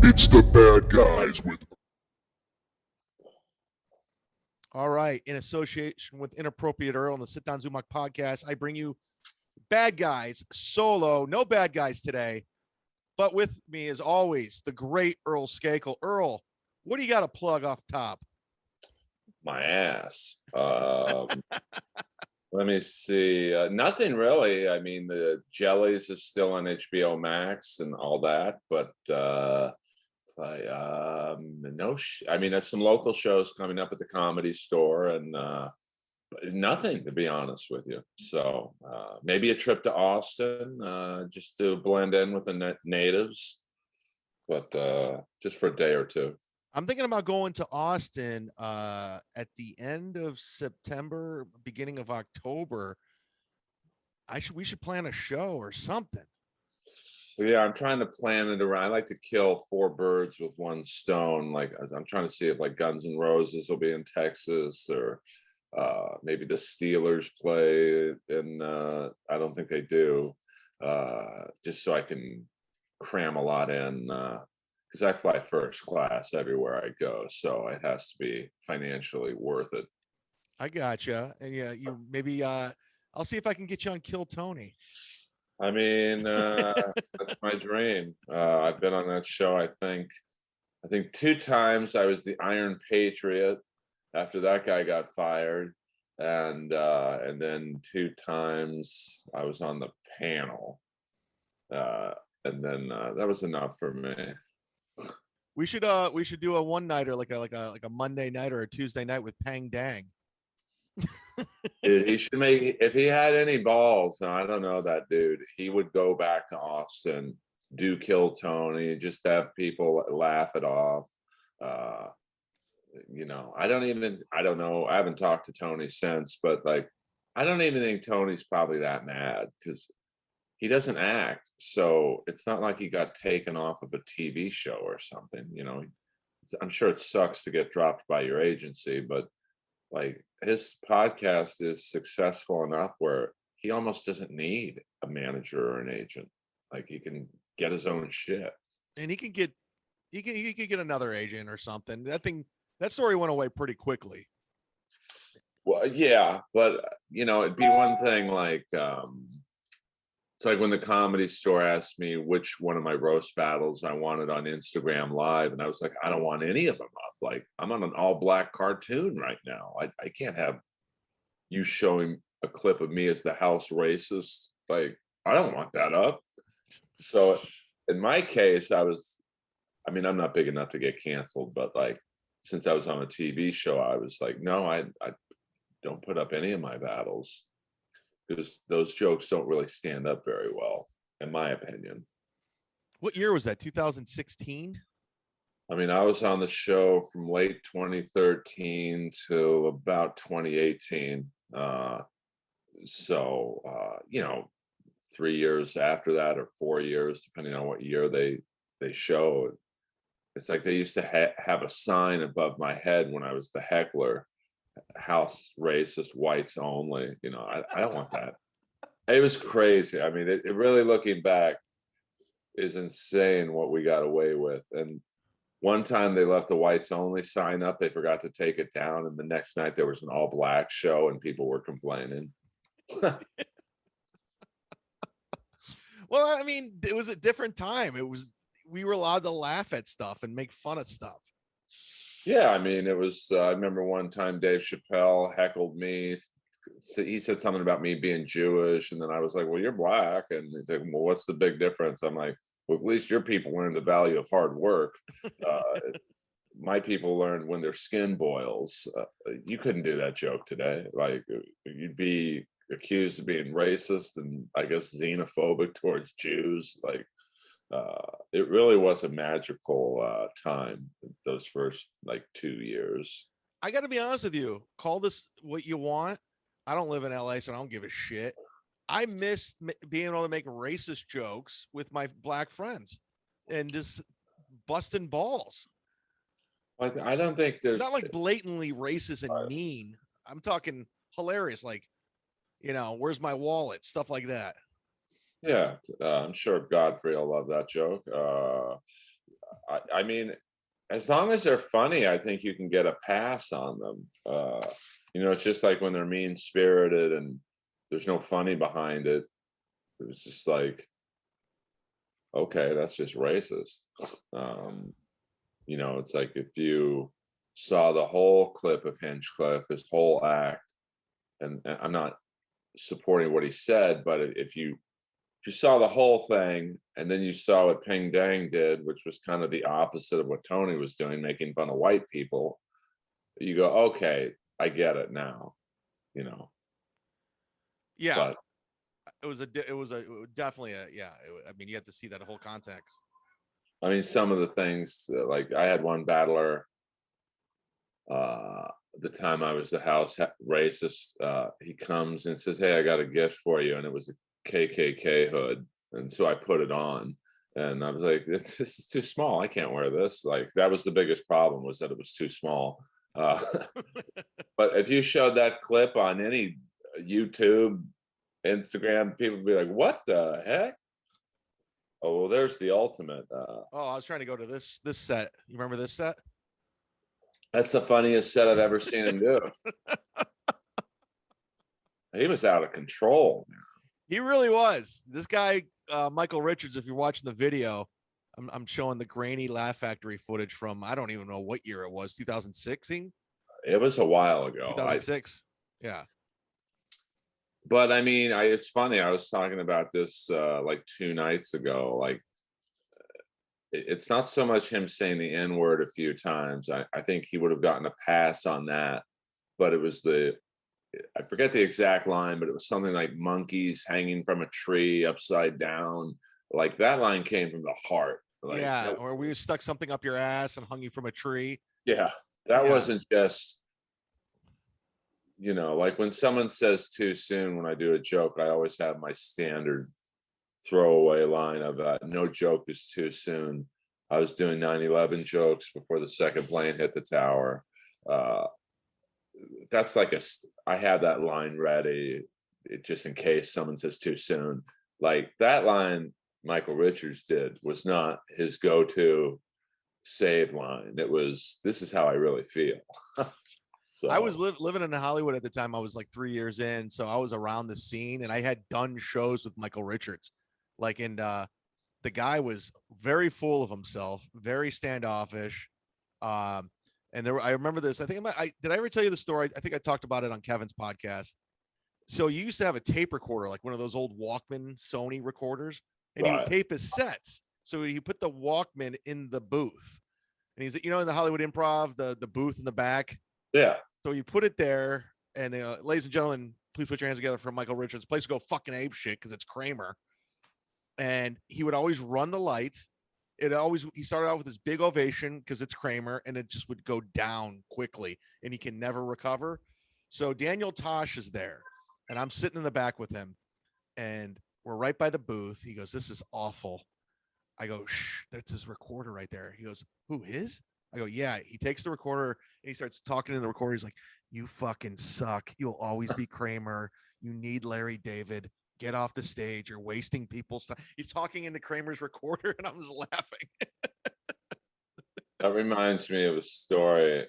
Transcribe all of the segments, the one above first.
It's the bad guys with. All right. In association with Inappropriate Earl and the Sit Down Zumock podcast, I bring you bad guys solo. No bad guys today. But with me, as always, the great Earl Skakel. Earl, what do you got to plug off top? My ass. Let me see. Nothing really. I mean, the Jellies is still on HBO Max and all that, but no. I mean, there's some local shows coming up at the Comedy Store, and nothing, to be honest with you. So maybe a trip to Austin just to blend in with the natives, but just for a day or two. I'm thinking about going to Austin at the end of September, beginning of October. We should plan a show or something. Yeah, I'm trying to plan it around. I like to kill four birds with one stone. Like, I'm trying to see if like Guns N' Roses will be in Texas, or maybe the Steelers play, and I don't think they do. Just so I can cram a lot in, because I fly first class everywhere I go, so it has to be financially worth it. I gotcha. And yeah, you maybe I'll see if I can get you on Kill Tony. I mean, that's my dream. I've been on that show, I think two times. I was the Iron Patriot after that guy got fired, and then two times I was on the panel, and then that was enough for me. We should do a one nighter, like a Monday night or a Tuesday night with Pang Dang. Dude, he should make, if he had any balls, and I don't know that dude, he would go back to Austin, do Kill Tony, just have people laugh it off. I don't know. I haven't talked to Tony since, but like, I don't even think Tony's probably that mad, because he doesn't act. So it's not like he got taken off of a TV show or something, I'm sure it sucks to get dropped by your agency, but like, his podcast is successful enough where he almost doesn't need a manager or an agent. Like, he can get his own shit. And he could get another agent or something. That story went away pretty quickly. Well, yeah, but it'd be one thing, like it's like when the Comedy Store asked me which one of my roast battles I wanted on Instagram Live, and I was like, I don't want any of them up. Like, I'm on an all-black cartoon right now. I can't have you showing a clip of me as the house racist. Like, I don't want that up. So in my case, I'm not big enough to get canceled, but like, since I was on a TV show, I was like, no, I don't put up any of my battles, because those jokes don't really stand up very well, in my opinion. What year was that? 2016? I mean, I was on the show from late 2013 to about 2018. So 3 years after that, or 4 years, depending on what year they show. It's like they used to have a sign above my head when I was the heckler: house racist, whites only. I don't want that. It was crazy. I mean, it really, looking back, is insane what we got away with. And one time they left the whites only sign up, they forgot to take it down, and the next night there was an all black show and people were complaining. Well, I mean, it was a different time. We were allowed to laugh at stuff and make fun of stuff. Yeah, I mean, it was, I remember one time Dave Chappelle heckled me. He said something about me being Jewish, and then I was like, well, you're black. And he's like, well, what's the big difference? I'm like, well, at least your people learn the value of hard work. My people learned when their skin boils. You couldn't do that joke today. Like, you'd be accused of being racist and, I guess, xenophobic towards Jews. Like, it really was a magical time, those first like 2 years. I got to be honest with you. Call this what you want. I don't live in LA, so I don't give a shit. I miss being able to make racist jokes with my black friends and just busting balls. I don't think there's not like blatantly racist and mean. I'm talking hilarious, like, where's my wallet? Stuff like that. Yeah, I'm sure Godfrey will love that joke. I mean, as long as they're funny, I think you can get a pass on them. It's just like when they're mean spirited and there's no funny behind it. It was just like, okay, that's just racist. It's like if you saw the whole clip of Hinchcliffe, his whole act, and I'm not supporting what he said, but if you saw the whole thing and then you saw what Ping Dang did, which was kind of the opposite of what Tony was doing, making fun of white people, you go, okay, I get it now, Yeah, but it was definitely I mean, you have to see that whole context. I mean, some of the things, like I had one battler, the time I was the house racist, he comes and says, "Hey, I got a gift for you," and it was a KKK hood, and so I put it on, and I was like, "This is too small. I can't wear this." Like that was the biggest problem, was that it was too small. But if you showed that clip on any YouTube, Instagram, people would be like, "What the heck?" Oh, well, there's the ultimate. I was trying to go to this set. You remember this set? That's the funniest set I've ever seen him do. He was out of control. He really was. This guy, Michael Richards, if you're watching the video, I'm showing the grainy Laugh Factory footage from, I don't even know what year it was, 2016? It was a while ago. 2006. Yeah. But I mean, it's funny. I was talking about this like 2 nights ago. Like, it's not so much him saying the N word a few times. I think he would have gotten a pass on that. But it was I forget the exact line, but it was something like monkeys hanging from a tree upside down. Like that line came from the heart. Like, yeah. Or we stuck something up your ass and hung you from a tree. Yeah. That wasn't just, like when someone says too soon, when I do a joke, I always have my standard throwaway line of no joke is too soon. I was doing 9/11 jokes before the second plane hit the tower. That's like I have that line ready, just in case someone says too soon. Like that line Michael Richards did was not his go-to save line. It was, "This is how I really feel." So I was living in Hollywood at the time. I was like 3 years in, so I was around the scene, and I had done shows with Michael Richards. Like, and the guy was very full of himself, very standoffish. And I remember this. I think did I ever tell you the story? I think I talked about it on Kevin's podcast. So you used to have a tape recorder, like one of those old Walkman Sony recorders, and he would tape his sets. So he put the Walkman in the booth, and he's, in the Hollywood Improv, the booth in the back. Yeah. So you put it there, and ladies and gentlemen, please put your hands together for Michael Richards. The place will go fucking ape shit because it's Kramer. And he would always run the light. He started out with this big ovation because it's Kramer, and it just would go down quickly, and he can never recover. So Daniel Tosh is there, and I'm sitting in the back with him, and we're right by the booth. He goes, "This is awful." I go, "Shh, that's his recorder right there." He goes, "Who, his?" I go, "Yeah." He takes the recorder and he starts talking in the recorder. He's like, "You fucking suck. You'll always be Kramer. You need Larry David. Get off the stage. You're wasting people's time." He's talking into Kramer's recorder, and I was laughing. That reminds me of a story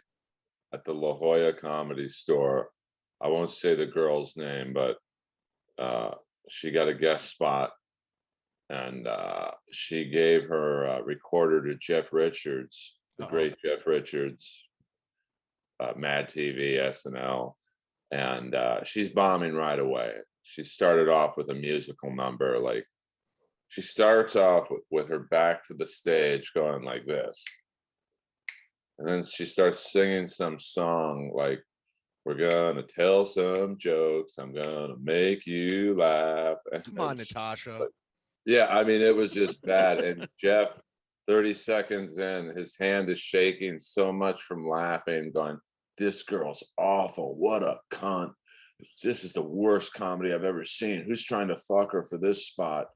at the La Jolla Comedy Store. I won't say the girl's name, but she got a guest spot, and she gave her recorder to Jeff Richards, the great Jeff Richards, Mad TV, SNL, and she's bombing right away. She started off with a musical number. Like, she starts off with her back to the stage going like this. And then she starts singing some song like, "We're gonna tell some jokes. I'm gonna make you laugh." And Come on, Natasha. Yeah, I mean, it was just bad. And Jeff, 30 seconds in, his hand is shaking so much from laughing, going, "This girl's awful. What a cunt. This is the worst comedy I've ever seen. Who's trying to fuck her for this spot?"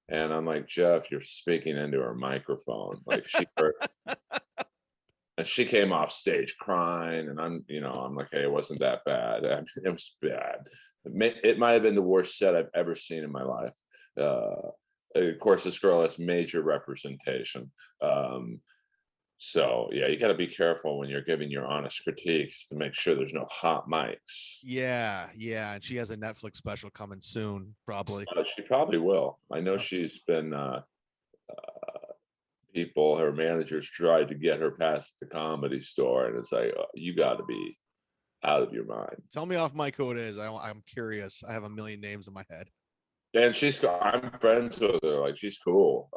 And I'm like, "Jeff, you're speaking into her microphone." Like, she heard. And she came off stage crying, and I'm like, "Hey, it wasn't that bad." I mean, it was bad. It might have been the worst set I've ever seen in my life. Of course, this girl has major representation. So yeah, you got to be careful when you're giving your honest critiques to make sure there's no hot mics. Yeah, yeah, and she has a Netflix special coming soon, probably. She probably will. I know Yep. she's been people, her managers tried to get her past the Comedy Store, and it's like you got to be out of your mind. Tell me off mic who it is. I'm curious. I have a million names in my head. And I'm friends with her. Like she's cool.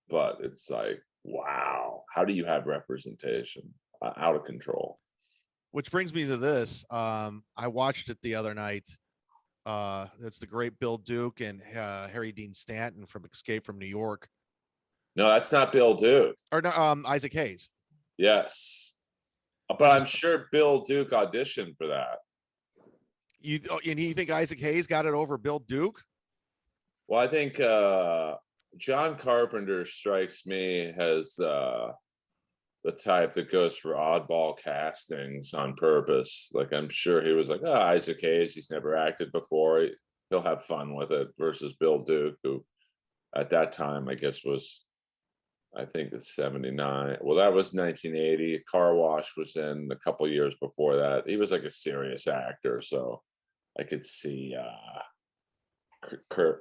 But it's like, wow, how do you have representation? Out of control. Which brings me to this. I watched it the other night. That's the great Bill Duke and Harry Dean Stanton from Escape from New York. No, that's not Bill Duke. Or no, Isaac Hayes. Yes. But I'm sure Bill Duke auditioned for that. And you think Isaac Hayes got it over Bill Duke? Well, I think John Carpenter strikes me as the type that goes for oddball castings on purpose. Like I'm sure he was like, oh, Isaac Hayes, he's never acted before. He'll have fun with it versus Bill Duke, who at that time, I guess I think it's 79. Well, that was 1980. Car Wash was in a couple years before that. He was like a serious actor. So I could see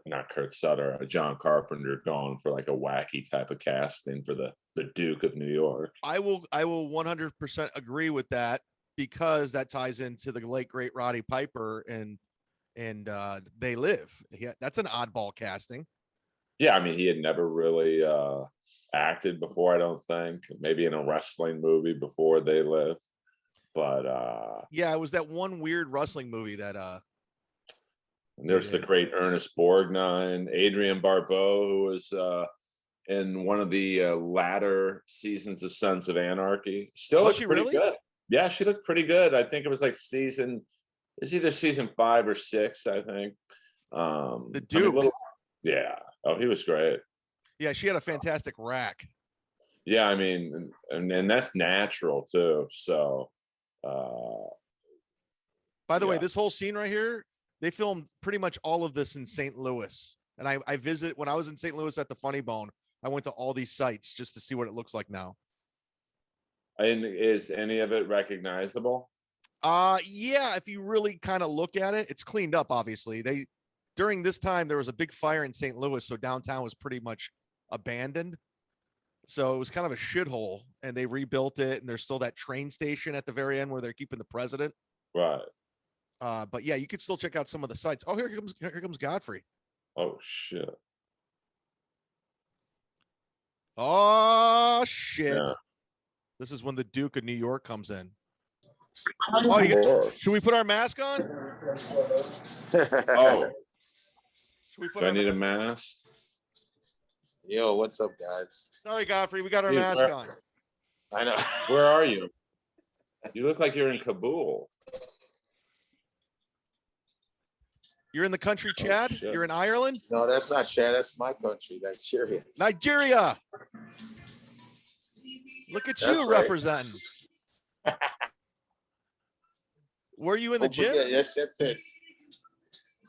not Kurt Sutter, John Carpenter going for like a wacky type of casting for the Duke of New York. I will 100% agree with that because that ties into the late great Roddy Piper and They Live. That's an oddball casting. Yeah, I mean, he had never really acted before, I don't think. Maybe in a wrestling movie before They Live. But yeah, it was that one weird wrestling movie that and there's the great Ernest Borgnine, Adrienne Barbeau, who was in one of the latter seasons of Sons of Anarchy. Still looks pretty good. Yeah, she looked pretty good. I think it was like it's either season 5 or 6, I think. The Duke. Yeah. Oh, he was great. Yeah, she had a fantastic rack. Yeah, I mean, and that's natural too. So by the way, this whole scene right here, they filmed pretty much all of this in St. Louis. And I visited when I was in St. Louis at the Funny Bone. I went to all these sites just to see what it looks like now. And is any of it recognizable? Yeah, if you really kind of look at it, it's cleaned up, obviously. During this time, there was a big fire in St. Louis, so downtown was pretty much abandoned. So it was kind of a shithole, and they rebuilt it, and there's still that train station at the very end where they're keeping the president. Right. But yeah, you could still check out some of the sites. Oh, here comes Godfrey. Oh shit. Oh shit. Yeah. This is when the Duke of New York comes in. Oh, should we put our mask on? Oh. Do I need a mask? Yo, what's up, guys? Sorry, Godfrey, we got our mask on. I know. Where are you? You look like you're in Kabul. You're in the country, Chad? Oh, you're in Ireland? No, that's not Chad. That's my country, Nigeria. Nigeria. Look at you representing. Were you in the gym? Yes, that's it.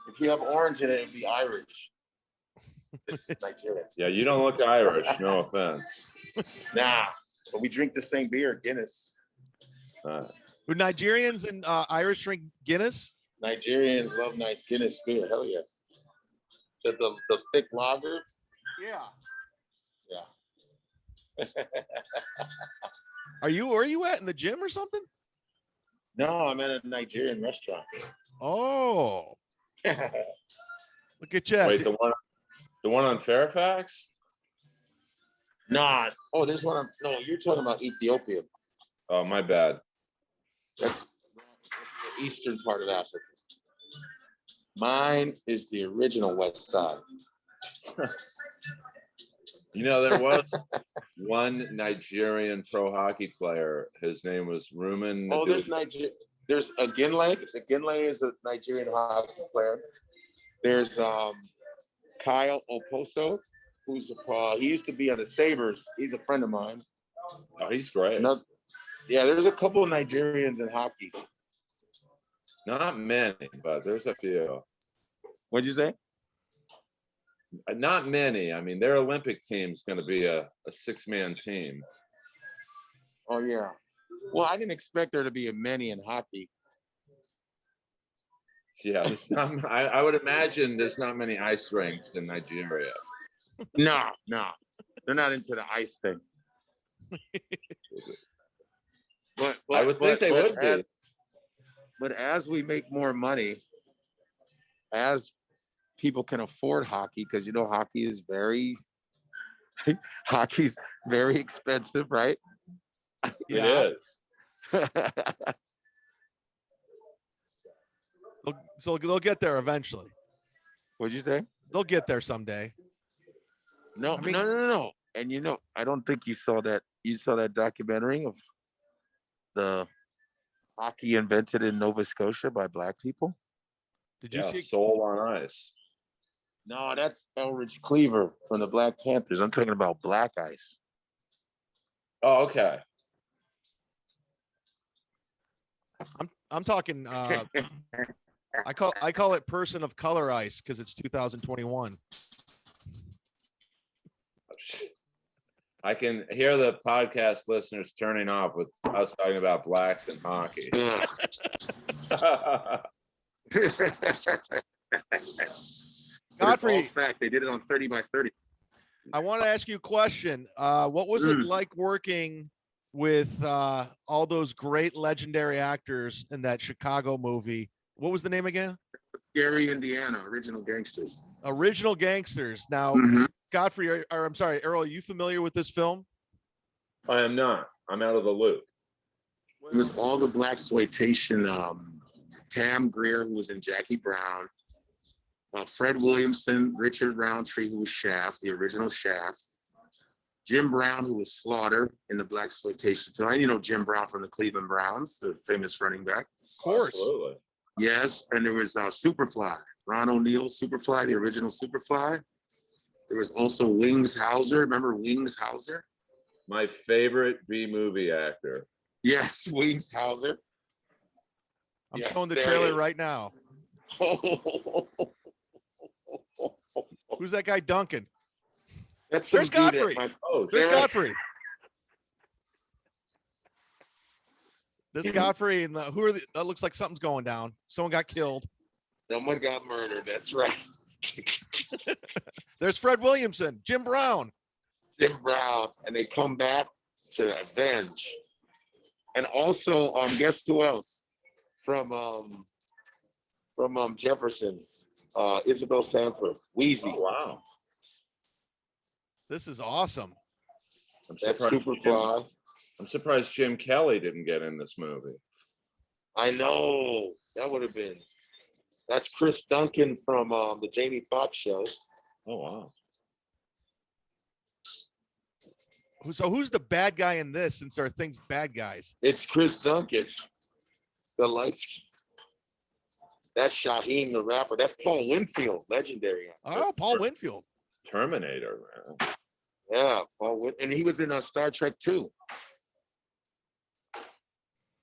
If you have orange in it, it'd be Irish. It's Nigeria. Yeah, you don't look Irish. No offense. Nah, but we drink the same beer, Guinness. Do Nigerians and Irish drink Guinness? Nigerians love Guinness beer. Hell yeah. The thick lager. Yeah. Yeah. Where are you at, in the gym or something? No, I'm at a Nigerian restaurant. Oh. Look at you. Wait, the one on Fairfax? Nah. Oh, this one. No, you're talking about Ethiopia. Oh, my bad. That's the eastern part of Africa. Mine is the original West Side. You know, there was one Nigerian pro hockey player. His name was Rumen. Oh, there's Aginle. Aginle is a Nigerian hockey player. There's Kyle Oposo, who's he used to be on the Sabres. He's a friend of mine. Oh, he's great. There's a couple of Nigerians in hockey. Not many, but there's a few. What'd you say? Not many. I mean, their Olympic team's going to be a 6-man team. Oh yeah. Well, I didn't expect there to be many in hockey. Yeah, I would imagine there's not many ice rinks in Nigeria. No, they're not into the ice thing. But I would think they would be. But as we make more money, as people can afford hockey, because hockey's very expensive, right? It is. So they'll get there eventually. What'd you say? They'll get there someday. No, I mean- no. And I don't think you saw that. You saw that documentary of the hockey invented in Nova Scotia by Black people. Did you see? Soul on Ice? No, that's Elridge Cleaver from the Black Panthers. I'm talking about Black Ice. Oh, okay. I'm talking. I call it person of color ice because it's 2021. I can hear the podcast listeners turning off with us talking about blacks and hockey. Godfrey, fact, they did it on 30 by 30. I want to ask you a question. What was it like working with all those great legendary actors in that Chicago movie? What was the name again? Scary Indiana, Original Gangsters. Original Gangsters. Now, Godfrey, or I'm sorry, Earl, are you familiar with this film? I am not. I'm out of the loop. It was all the blaxploitation. Tam Greer, who was in Jackie Brown, Fred Williamson, Richard Roundtree, who was Shaft, the original Shaft, Jim Brown, who was Slaughter in the blaxploitation. So I Jim Brown from the Cleveland Browns, the famous running back. Of course. Absolutely. Yes, and there was Superfly, Ron O'Neal, Superfly, the original Superfly. There was also Wings Hauser. Remember Wings Hauser? My favorite B-movie actor. Yes, Wings Hauser. I'm showing the trailer right now. Who's that guy dunking? There's Godfrey. There's Godfrey. There's Godfrey, and that looks like something's going down. Someone got killed. Someone got murdered. That's right. There's Fred Williamson, Jim Brown, and they come back to avenge. And also, guess who else from Jefferson's? Isabel Sanford, Wheezy. Oh, wow. This is awesome. That's Superfly. I'm surprised Jim Kelly didn't get in this movie. I know. That would have been. That's Chris Duncan from the Jamie Foxx show. Oh, wow. So who's the bad guy in this, since there are things bad guys? It's Chris Duncan. The lights. That's Shaheem the rapper. That's Paul Winfield, legendary. Oh, Paul Winfield. Terminator, man. Yeah, and he was in Star Trek 2.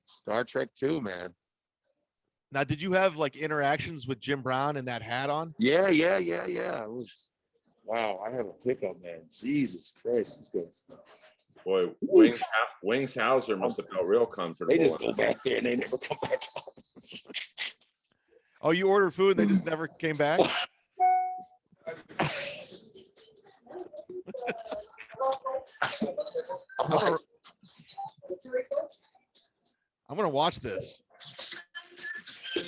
Star Trek 2, man. Now, did you have like interactions with Jim Brown and that hat on? Yeah. It was, wow, I have a pickup, man. Jesus Christ. It's good. Boy, Wings Hauser must have felt real comfortable. They just go back there and they never come back out. Oh, you ordered food and they just never came back? I'm gonna watch this.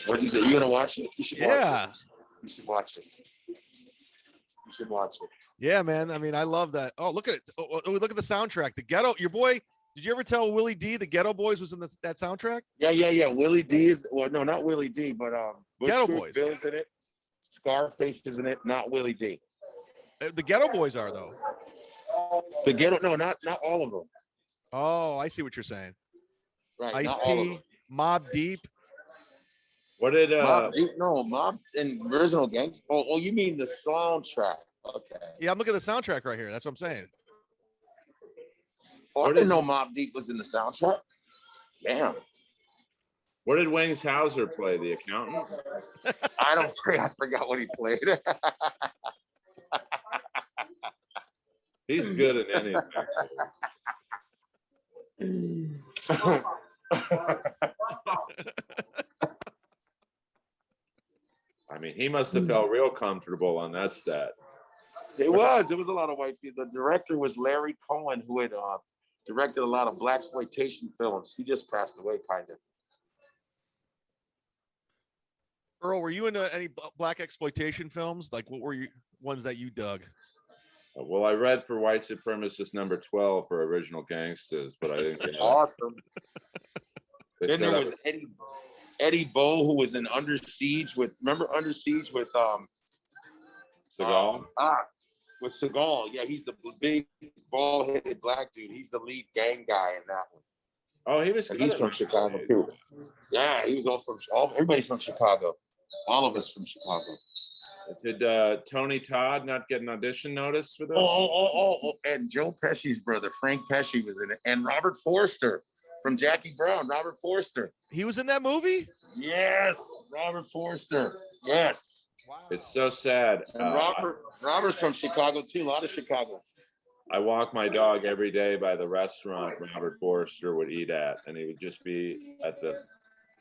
What did you say? You gonna watch it? You should watch it. You should watch it. You should watch it. Yeah, man. I mean, I love that. Oh, look at it. Oh, look at the soundtrack. The Ghetto. Your boy. Did you ever tell Willie D the Ghetto Boys was in that soundtrack? Yeah. Willie D is no, not Willie D, but Ghetto Boys. Bill's in it. Scarface is in it. Not Willie D. The Ghetto Boys are though. The Ghetto. No, not all of them. Oh, I see what you're saying. Right. Ice-T, Mobb Deep. What did Mobb Deep? No, Mobb and Original Gangster. Oh, you mean the soundtrack? Okay. Yeah, I'm looking at the soundtrack right here. That's what I'm saying. Oh, I didn't know Mobb Deep was in the soundtrack. Damn. What did Wings Hauser play? The accountant? I forgot what he played. He's good at anything. I mean, he must have felt real comfortable on that set. It was a lot of white people. The director was Larry Cohen, who had directed a lot of blaxploitation films. He just passed away, kind of. Earl, were you into any black exploitation films? Like, what were you ones that you dug? Well, I read for White Supremacist number 12 for Original Gangsters, but I didn't get it. Awesome. They Then said there was Eddie Bow, who was in Under Siege with Seagal? With Seagal. Yeah, he's the big bald-headed black dude. He's the lead gang guy in that one. Oh, he's from Chicago too. Yeah, he was everybody's from Chicago. All of us from Chicago. Did Tony Todd not get an audition notice for this? Oh, and Joe Pesci's brother, Frank Pesci, was in it. And Robert Forster from Jackie Brown, Robert Forster. He was in that movie? Yes, Robert Forster. Yes. Wow. It's so sad. And Robert's from Chicago too, a lot of Chicago. I walk my dog every day by the restaurant Robert Forster would eat at, and he would just be at the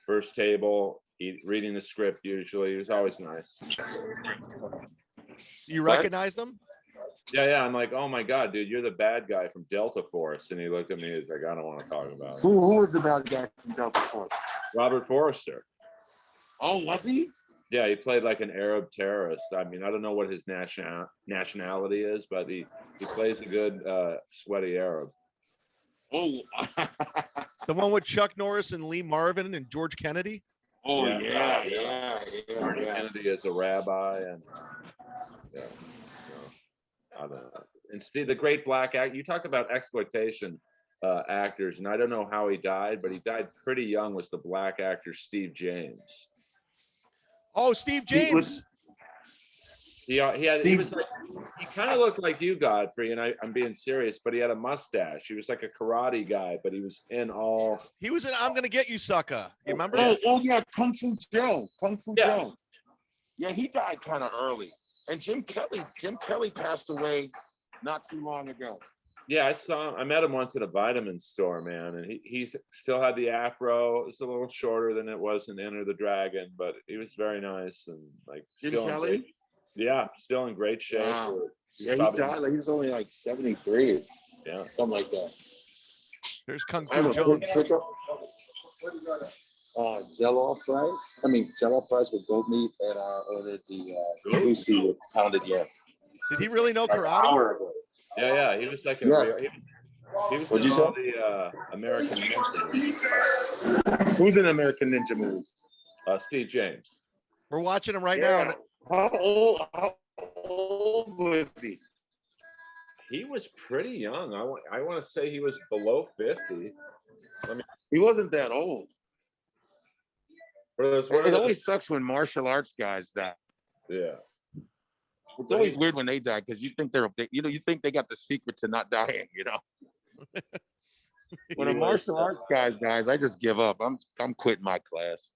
first table, reading the script usually. He was always nice. You recognize them? Yeah. I'm like, oh my God, dude, you're the bad guy from Delta Force. And he looked at me, he's like, I don't want to talk about it. Who was the bad guy from Delta Force? Robert Forster. Oh, was he? Yeah, he played like an Arab terrorist. I mean, I don't know what his nationality is, but he plays a good sweaty Arab. Oh. The one with Chuck Norris and Lee Marvin and George Kennedy? Oh, yeah. George Kennedy is a rabbi, and I don't know. And Steve, the great black actor, you talk about exploitation actors, and I don't know how he died, but he died pretty young, was the black actor Steve James. Oh, Steve James. He kind of looked like you, Godfrey, and I'm being serious, but he had a mustache. He was like a karate guy, but he was in all. He was in I'm Gonna Get You, Sucker. You remember? Oh yeah, Kung Fu Joe. Joe. Yeah, he died kind of early. And Jim Kelly passed away not too long ago. Yeah, I saw him. I met him once at a vitamin store, man, and he still had the afro. It was a little shorter than it was in Enter the Dragon, but he was very nice and like Jim Kelly. Still in great shape. Wow. Yeah, he died. Like he was only like 73. Yeah, something like that. There's Kung Fu Jones. Jell-O fries. Jell-O fries with goat meat, and I ordered the Lucy with pounded yam. Did he really know karate? Yeah. He was like he was What'd you say? The American Ninja. Who's in American Ninja movies? Steve James. We're watching him right now. How old was he? He was pretty young. I want to say he was below 50. He wasn't that old. It always sucks when martial arts guys die. Yeah. It's always weird when they die because you think you think they got the secret to not dying, When a martial arts guy dies, I just give up. I'm quitting my class.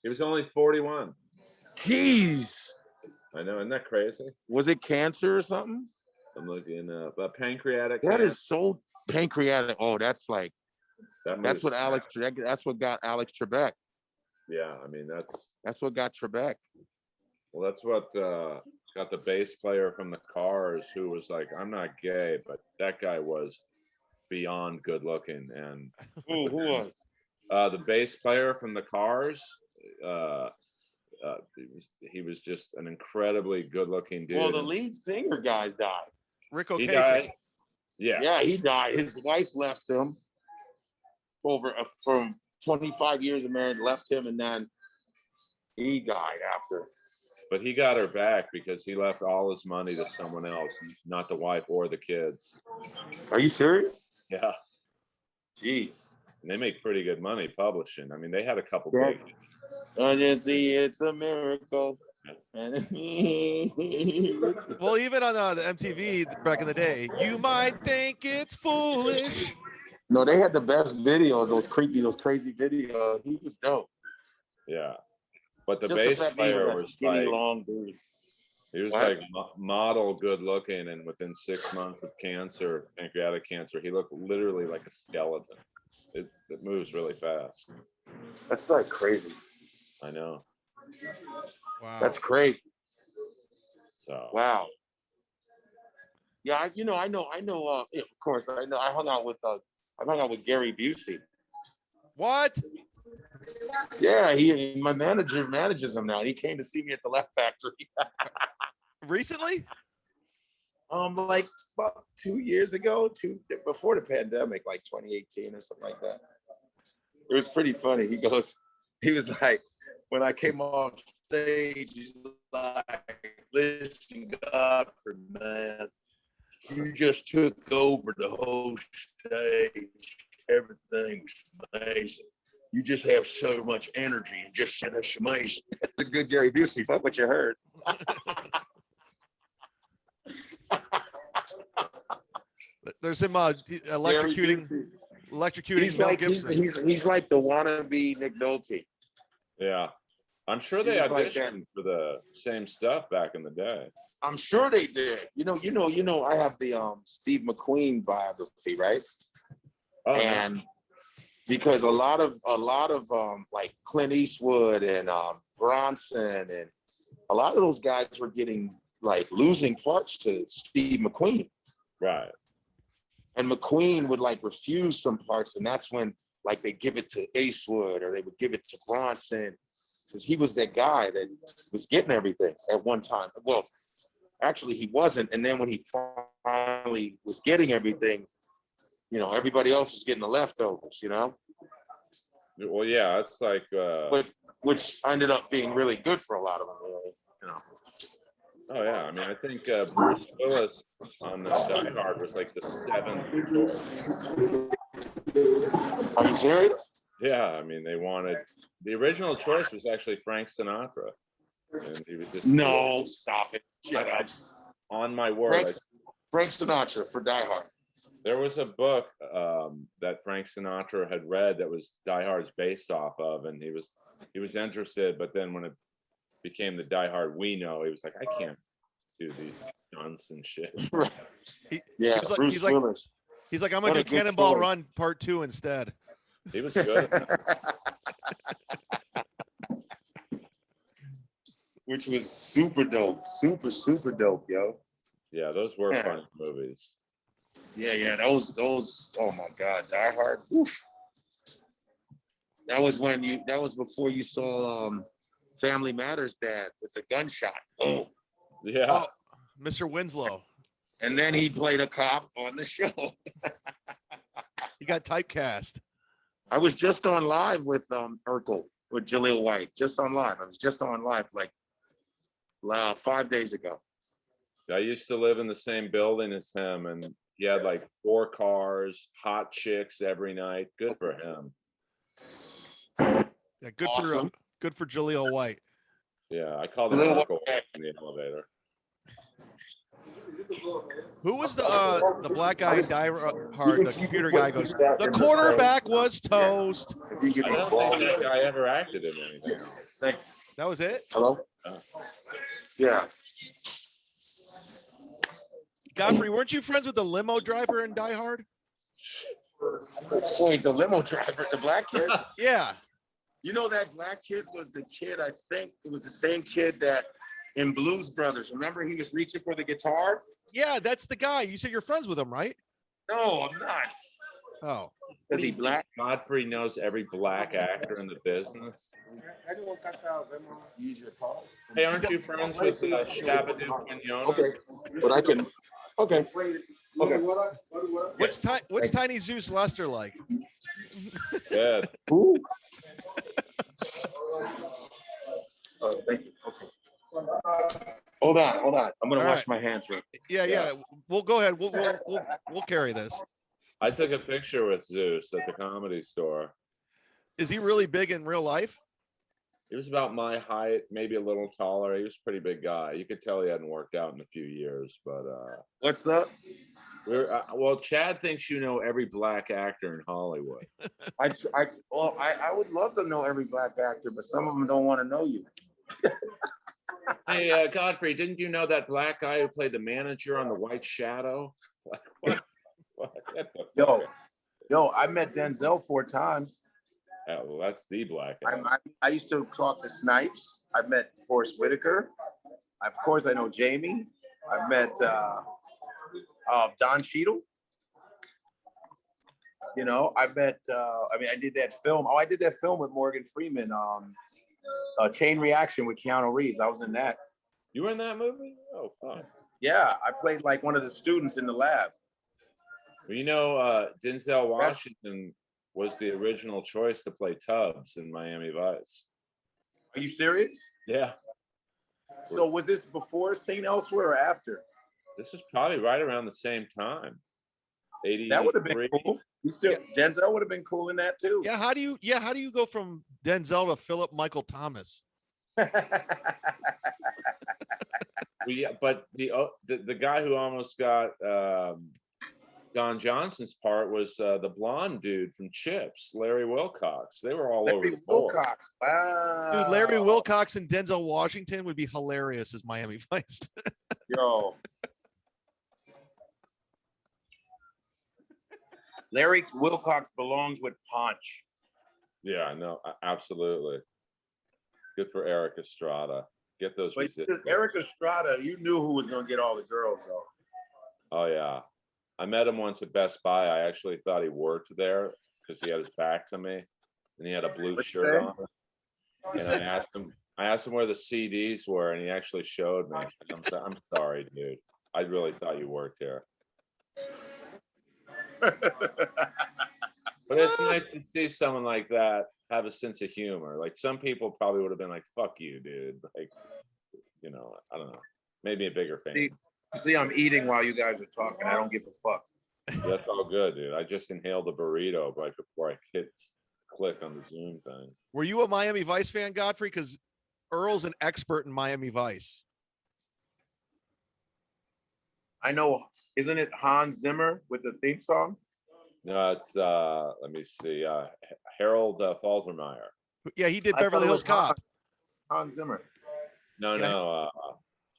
He was only 41. Jeez. I know, isn't that crazy? Was it cancer or something? I'm looking up pancreatic. That cancer. is so pancreatic. Oh, that's like that's what got Alex Trebek. Yeah, that's what got Trebek. Well, that's what got the bass player from the Cars, who was like, I'm not gay, but that guy was beyond good looking. And who was? The bass player from the Cars. He was just an incredibly good looking dude. Well, the lead singer guys died. Rick He Ocasek. died. Yeah, he died. His wife left him from 25 years of marriage, left him, and then he died after. But he got her back because he left all his money to someone else, not the wife or the kids. Are you serious? Yeah. Jeez. And they make pretty good money publishing. They had a couple Yeah. big. I just see it's a miracle. Well, even on the MTV back in the day, you might think it's foolish. No, they had the best videos, those crazy videos. He was dope. Yeah. But the Just bass the fact that he player was was skinny, like, long dude. He was What? like model good looking, and within 6 months of cancer, pancreatic cancer, he looked literally like a skeleton. It moves really fast. That's like crazy. I know. Wow. That's crazy. So Wow. Yeah, I know. Yeah, of course, I know. I hung out with Gary Busey. What? Yeah, my manager manages him now. He came to see me at the Laugh Factory. Recently? Like about 2 years ago, before the pandemic, like 2018 or something like that. It was pretty funny. He was like, when I came off stage, he's like, listen, Godfrey, man, you just took over the whole stage. Everything's amazing. You just have so much energy and just that's amazing. That's a good Gary Busey. Fuck what you heard. There's him electrocuting He's Mel like Gibson. he's like the wannabe Nick Nolte. yeah, I'm sure they He was like auditioned for the same stuff back in the day. I'm sure they did. You know. I have the Steve McQueen biography, right? Oh, And because a lot of like Clint Eastwood and Bronson and a lot of those guys were getting like losing parts to Steve McQueen. right. And McQueen would like refuse some parts, and that's when like they give it to Eastwood or they would give it to Bronson, because he was that guy that was getting everything at one time. Well, actually he wasn't, and then when he finally was getting everything, everybody else was getting the leftovers, Well, yeah, it's like which ended up being really good for a lot of them, really. oh yeah, I mean, I think Bruce Willis on Die Hard was like the 7th choice. Are you serious? Yeah, I mean, they wanted the original choice was actually Frank Sinatra, and he was just No, stop it. Shut up. on my word. Frank Sinatra for Die Hard. There was a book that Frank Sinatra had read that was Die Hard's based off of, and he was interested, but then when it became the Die Hard we know, he was like, I can't do these stunts and shit. Bruce Willis. He's like, I'm gonna do Cannonball Run Part 2 instead. He was good. Which was super dope, super dope, yo. Yeah, those were fun movies. Yeah, those. Oh my God, Die Hard. Oof. That was before you saw Family Matters, Dad, with a gunshot. Oh, Yeah. Oh, Mr. Winslow. and then he played a cop on the show. He got typecast. I was just on live with Urkel with Jaleel White. Just on live. I was just on live like 5 days ago. I used to live in the same building as him, and he had like 4 cars, hot chicks every night. Good for him. Yeah, Awesome. good for Jaleel White. Yeah, I called him Urkel in the elevator. Who was the black guy in Die Hard? The computer guy goes, the quarterback was toast. I don't think that guy ever acted in anything else. That was it? Hello? Yeah. Godfrey, weren't you friends with the limo driver in Die Hard? Wait, the limo driver, the black kid? Yeah. You know that black kid was the kid, I think it was the same kid that in Blues Brothers. Remember he was reaching for the guitar? Yeah, that's the guy. You said you're friends with him, right? No, I'm not. Oh. Is he black? Godfrey knows every black actor in the business. Use your call. Hey, aren't you friends with Shabba-Doo Quinones? Okay, but I can. Okay. Okay. What's Tiny Zeus Lester like? Good. Who? Thank you. Okay. Hold on. I'm gonna wash my hands real quick. Yeah. We'll go ahead. We'll carry this. I took a picture with Zeus at the Comedy Store. Is he really big in real life? He was about my height, maybe a little taller. He was a pretty big guy. You could tell he hadn't worked out in a few years, but What's up? well, Chad thinks you know every black actor in Hollywood. I would love to know every black actor, but some of them don't want to know you. Hey, Godfrey, didn't you know that black guy who played the manager on The White Shadow? Like, what? Get the Yo, fuck out. yo, I met Denzel 4 times. Oh, well, that's the black guy. I used to talk to Snipes. I met Forrest Whitaker. Of course, I know Jamie. I met Don Cheadle. You know, I met. I did that film. Oh, I did that film with Morgan Freeman. Chain Reaction with Keanu Reeves. I was in that. You were in that movie? Oh, fuck. Yeah, I played like one of the students in the lab. Well, you know, Denzel Washington was the original choice to play Tubbs in Miami Vice. Are you serious? Yeah. So was this before St. Elsewhere or after? This is probably right around the same time. 83. That would have been cool. Denzel would have been cool in that too. Yeah, how do you go from Denzel to Philip Michael Thomas? Well, yeah, but the guy who almost got Don Johnson's part was the blonde dude from Chips, Larry Wilcox. They were all over the board. Wilcox. Wow. Dude, Larry Wilcox and Denzel Washington would be hilarious as Miami Vice. Yo. Larry Wilcox belongs with Punch. Yeah, no, absolutely. Good for Eric Estrada. Get those. But Eric Estrada, you knew who was going to get all the girls, though. Oh yeah, I met him once at Best Buy. I actually thought he worked there because he had his back to me, and he had a blue shirt on. And I asked him where the CDs were, and he actually showed me. I'm sorry, dude. I really thought you worked here. But it's nice to see someone like that have a sense of humor. Like some people probably would have been like, "Fuck you, dude." Like, you know, I don't know. Maybe a bigger fan. See, I'm eating while you guys are talking. I don't give a fuck. That's all good, dude. I just inhaled a burrito right before I click on the Zoom thing. Were you a Miami Vice fan, Godfrey? Because Earl's an expert in Miami Vice. I know. Isn't it Hans Zimmer with the theme song? No, it's let me see. Harold Faltermeyer. Yeah, he did Beverly Hills Cop. Hans Zimmer. No,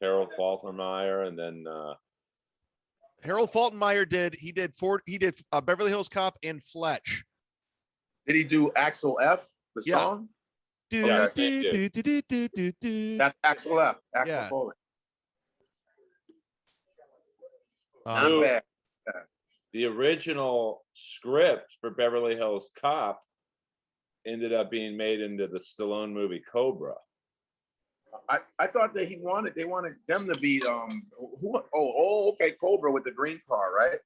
Harold Faltermeyer, and then Harold Faltermeyer did Beverly Hills Cop and Fletch. Did he do Axel F, the song? Yeah, That's Axel F. Axel Yeah. Foley. Um, Not bad. the original script for Beverly Hills Cop ended up being made into the Stallone movie Cobra. I thought that they wanted them to be okay, Cobra with the green car, right?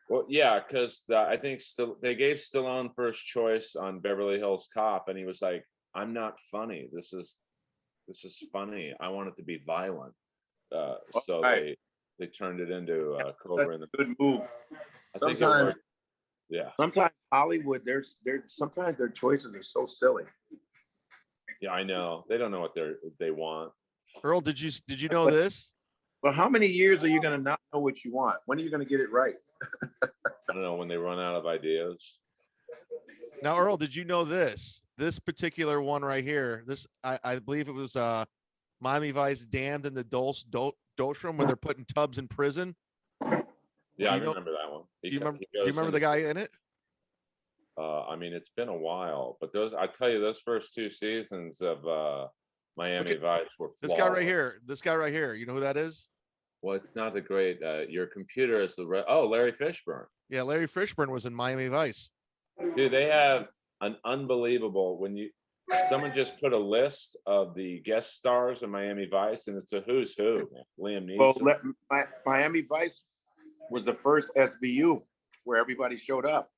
Well, yeah, because I think they gave Stallone first choice on Beverly Hills Cop, and he was like, "I'm not funny. This is funny. I want it to be violent." So right. they turned it into Cobra. That's a good move. Sometimes, yeah. Sometimes Hollywood, sometimes their choices are so silly. Yeah, I know. They don't know what they want. Earl, did you know this? But how many years are you going to not know what you want? When are you going to get it right? I don't know, when they run out of ideas. Now, Earl, did you know this? This particular one right here. This I believe it was Miami Vice Damned in the Doldrum when they're putting Tubbs in prison. Yeah, I remember that one. Do you remember the guy in it? I mean, it's been a while, but I tell you, those first two seasons of Miami Vice were flawless. This guy right here. You know who that is? Well, it's not a great. Your computer is Larry Fishburne. Yeah, Larry Fishburne was in Miami Vice. Dude, they have an unbelievable someone just put a list of the guest stars in Miami Vice, and it's a who's who. Man. Liam Neeson. Well, Miami Vice was the first SVU where everybody showed up.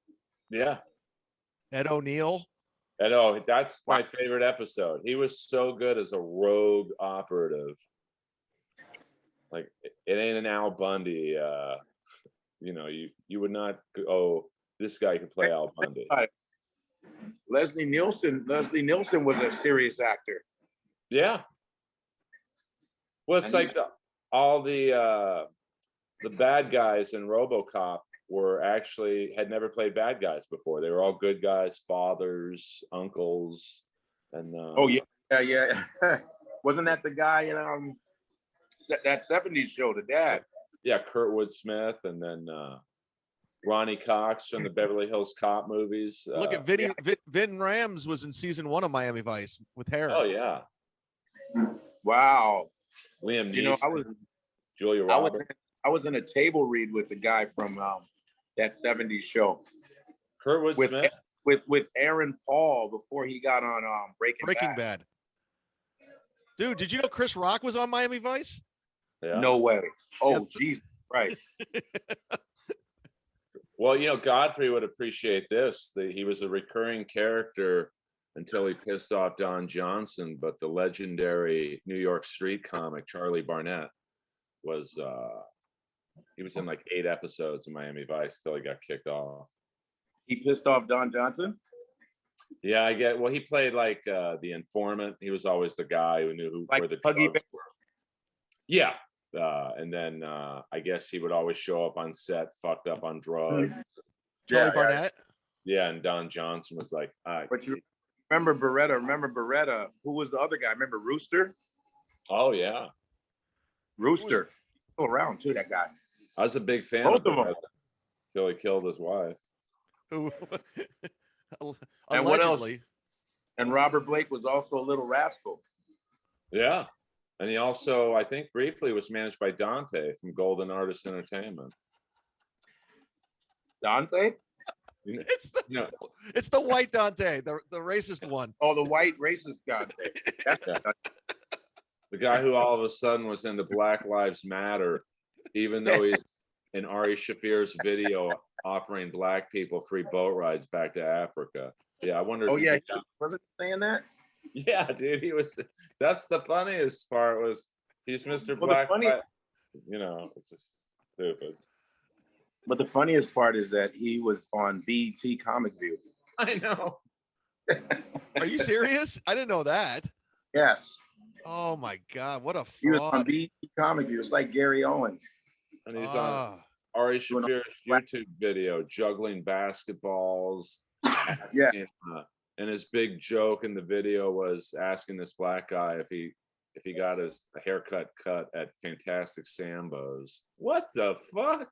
Yeah. Ed O'Neill. That's my favorite episode. He was so good as a rogue operative. Like, it ain't an Al Bundy. You would not go, this guy could play Al Bundy. Leslie Nielsen was a serious actor. Yeah. Well, it's like all the bad guys in RoboCop had never played bad guys before. They were all good guys, fathers, uncles, and yeah. Wasn't that the guy in that 70s show, the dad? Yeah, Kurtwood Smith, and then Ronnie Cox from the Beverly Hills Cop movies. Look at Vin Rams was in season 1 of Miami Vice with hair. Oh yeah. Wow. Liam Neeson. You know, Julia Roberts. I was in a table read with the guy from that 70s show. Kurtwood Smith. With Aaron Paul before he got on Breaking Bad. Dude, did you know Chris Rock was on Miami Vice? Yeah. No way. Oh, Yep. Jesus Christ. Well, you know, Godfrey would appreciate this. He was a recurring character until he pissed off Don Johnson, but the legendary New York street comic Charlie Barnett was he was in like 8 episodes of Miami Vice till he got kicked off. He pissed off Don Johnson? Yeah, I get. Well, he played like the informant. He was always the guy who knew where the drugs were. Yeah, and then I guess he would always show up on set, fucked up on drugs. Charlie Barnett? Yeah, and Don Johnson was like, but you remember Beretta. Who was the other guy? Remember Rooster? oh yeah. Rooster. Still around too, that guy. I was a big fan Both of of them. him until he killed his wife. Who And what else? allegedly. And Robert Blake was also a little rascal. Yeah. And he also, I think, briefly was managed by Dante from Golden Artist Entertainment. Dante? It's the Yeah. it's the white Dante, the racist one. Oh, the white racist Dante. That's Yeah. The guy who all of a sudden was into Black Lives Matter, even though he's in Ari Shafir's video offering black people free boat rides back to Africa. Yeah, I wonder. Oh yeah, wasn't he saying that? Yeah, dude, he was. That's the funniest part was he's Mr. Well, Black. You know, it's just stupid. But the funniest part is that he was on BET Comic View. I know. Are you serious? I didn't know that. Yes. Oh my God, what a He was on fraud. BET Comic View. It's like Gary Owens. And he's on Ah, Ari Shafir's YouTube video juggling basketballs. Yeah. And his big joke in the video was asking this black guy if he got his haircut cut at Fantastic Sambos. What the fuck?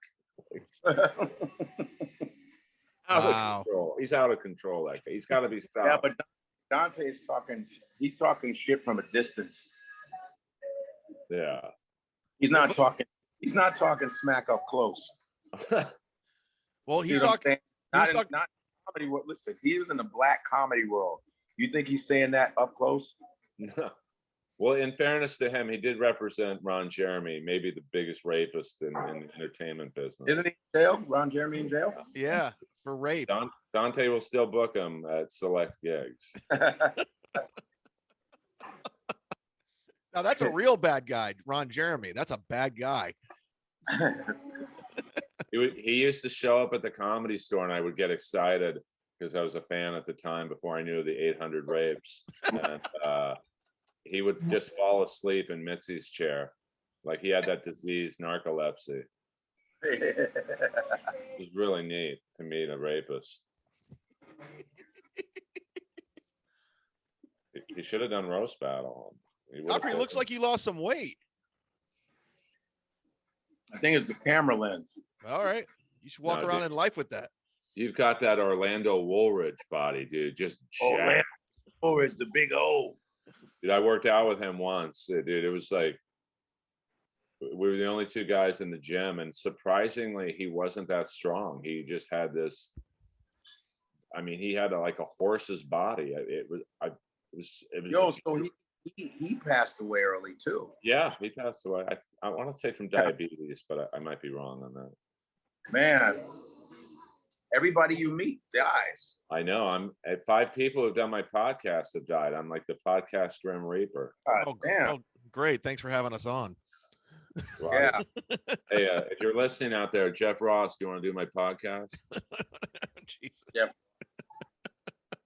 Out Wow. of control. He's out of control. That guy. He's got to be stopped. Yeah, but Dante is talking. He's talking shit from a distance. Yeah. He's not talking. He's not talking smack up close. well, See he's what I'm talking. saying? Not comedy world. Listen, he is in the black comedy world. You think he's saying that up close? Well, in fairness to him, he did represent Ron Jeremy, maybe the biggest rapist in the entertainment business. Isn't he in jail? Ron Jeremy in jail? Yeah, for rape. Dante will still book him at select gigs. Now that's a real bad guy, Ron Jeremy. That's a bad guy. He used to show up at the Comedy Store, and I would get excited because I was a fan at the time before I knew the 800 rapes. And he would just fall asleep in Mitzi's chair, like he had that disease, narcolepsy. It was really neat to meet a rapist. He should have done roast battle. Godfrey looks like he lost some weight. I think it's the camera lens. All right, you should walk No, around dude. in life with that. You've got that Orlando Woolridge body, dude. Just Oh, jacked. man. Oh, it's the big O. Dude, I worked out with him once. Dude, it was like we were the only 2 guys in the gym, and surprisingly, he wasn't that strong. He just had this. I mean, he had like a horse's body. It was. Yo, so he passed away early too. Yeah, he passed away. I want to say from diabetes, but I might be wrong on that. Man, everybody you meet dies. I know. I'm at 5 people who've done my podcast have died. I'm like the podcast Grim Reaper. God, damn. Oh, great. Thanks for having us on. Wow. Yeah. Hey, if you're listening out there, Jeff Ross, do you want to do my podcast? Jesus.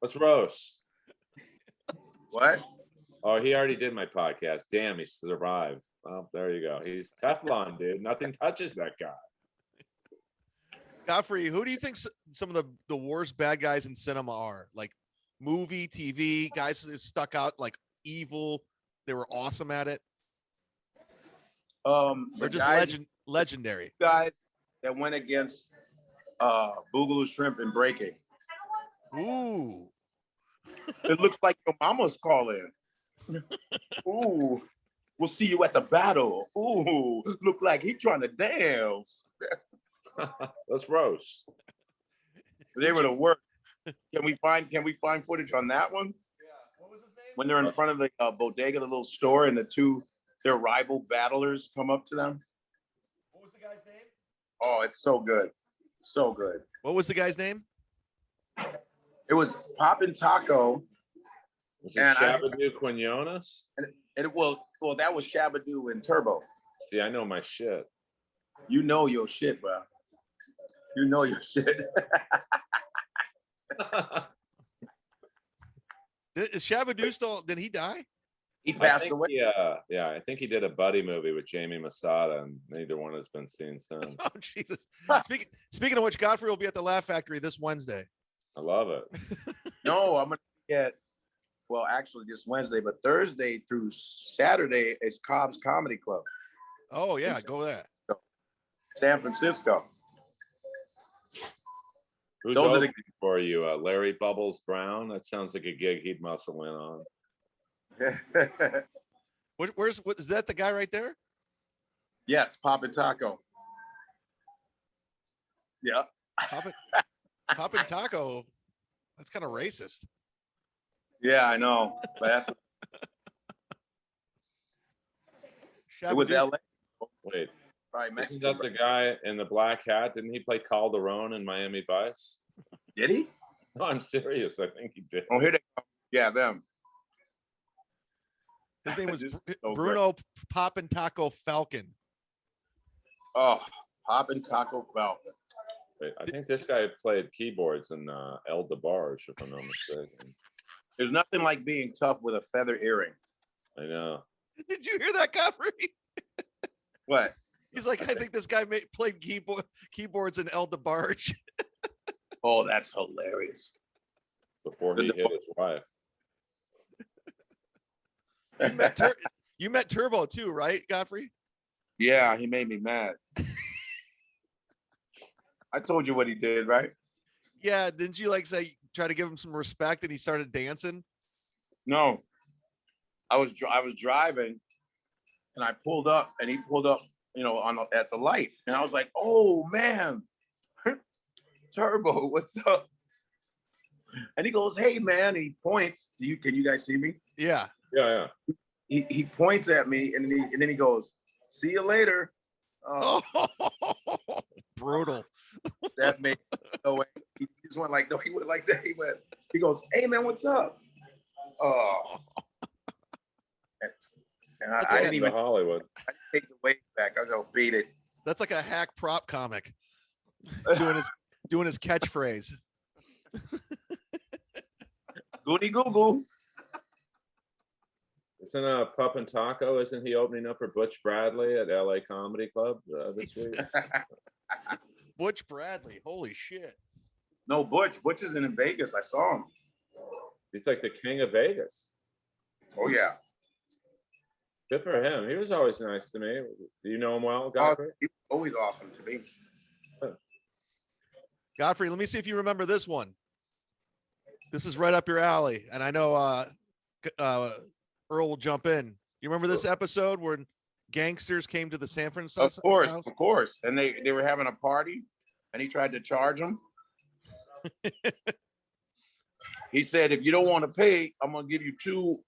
Let's roast. What? Oh, he already did my podcast. Damn, he survived. Well, there you go. He's Teflon, dude. Nothing touches that guy. Godfrey, who do you think some of the worst bad guys in cinema are? Like movie, TV, guys that stuck out like evil They were awesome at it. The They're just guys, legendary. guys that went against Boogaloo Shrimp and Breaking. Ooh. It looks like your mama's calling. Ooh, we'll see you at the battle. Ooh, look like he trying to dance. Let's roast. They were the worst. Can we find footage on that one? Yeah. What was his name? When they're in front of the bodega, the little store, and their rival battlers come up to them. What was the guy's name? Oh, it's so good. So good. What was the guy's name? It was Poppin' Taco. Was it And Shabadoo Quinones? Well, that was Shabadoo and Turbo. See, I know my shit. You know your shit, bro. You know your shit. Is Shabadoo still? Did he die? He passed away. Yeah, I think he did a buddy movie with Jamie Masada, and neither one has been seen since. Oh Jesus! Speaking of which, Godfrey will be at the Laugh Factory this Wednesday. I love it. No, I'm gonna get. Well, actually, this Wednesday, but Thursday through Saturday is Cobb's Comedy Club, Oh yeah, go there. San Francisco. Who's Those are opening for you? Larry Bubbles Brown? That sounds like a gig he'd muscle in on. What is that? The guy right there? Yes, Poppin' Taco. Yeah. Poppin' Taco. That's kind of racist. Yeah, I know. But that's it was Shabadoo's- LA. Wait, Probably isn't Mexico. that the guy in the black hat? Didn't he play Calderon in Miami Vice? Did he? No, I'm serious. I think he did. Oh, here they come. Yeah, them. His name was This is so Bruno Poppin' Taco Falcon. Oh, Poppin' Taco Falcon. Wait, I think this guy played keyboards in El DeBarge, if I'm not mistaken. There's nothing like being tough with a feather earring. I know. Did you hear that, Godfrey? What? He's like, I think this guy played keyboards in El DeBarge. Oh, that's hilarious. Before he hit his wife. You met Turbo too, right, Godfrey? Yeah, he made me mad. I told you what he did, right? Yeah, didn't you like say try to give him some respect and he started dancing? No, I was driving, and I pulled up, and he pulled up, at the light, and I was like, "Oh man, Turbo, what's up?" And he goes, "Hey man," and he points. Can you guys see me? Yeah. Yeah. He points at me, and then he goes, "See you later." Oh, brutal. That made no way. He just went like, no, he went like that. He goes, "Hey man, what's up?" Oh, and That's I like didn't even Hollywood. take the wave back. I was gonna beat it. That's like a hack prop comic doing his catchphrase. Goody goo goo. Isn't Poppin' Taco? Isn't he opening up for Butch Bradley at LA Comedy Club this week? Butch Bradley. Holy shit. No, Butch isn't in Vegas. I saw him. He's like the king of Vegas. Oh yeah. Good for him. He was always nice to me. Do you know him well, Oh, Godfrey? he's always awesome to me. Godfrey, let me see if you remember this one. This is right up your alley. And I know Earl will jump in. You remember this episode where gangsters came to the San Francisco house? Of course. And they were having a party, and he tried to charge them. He said, "If you don't want to pay, I'm gonna give you two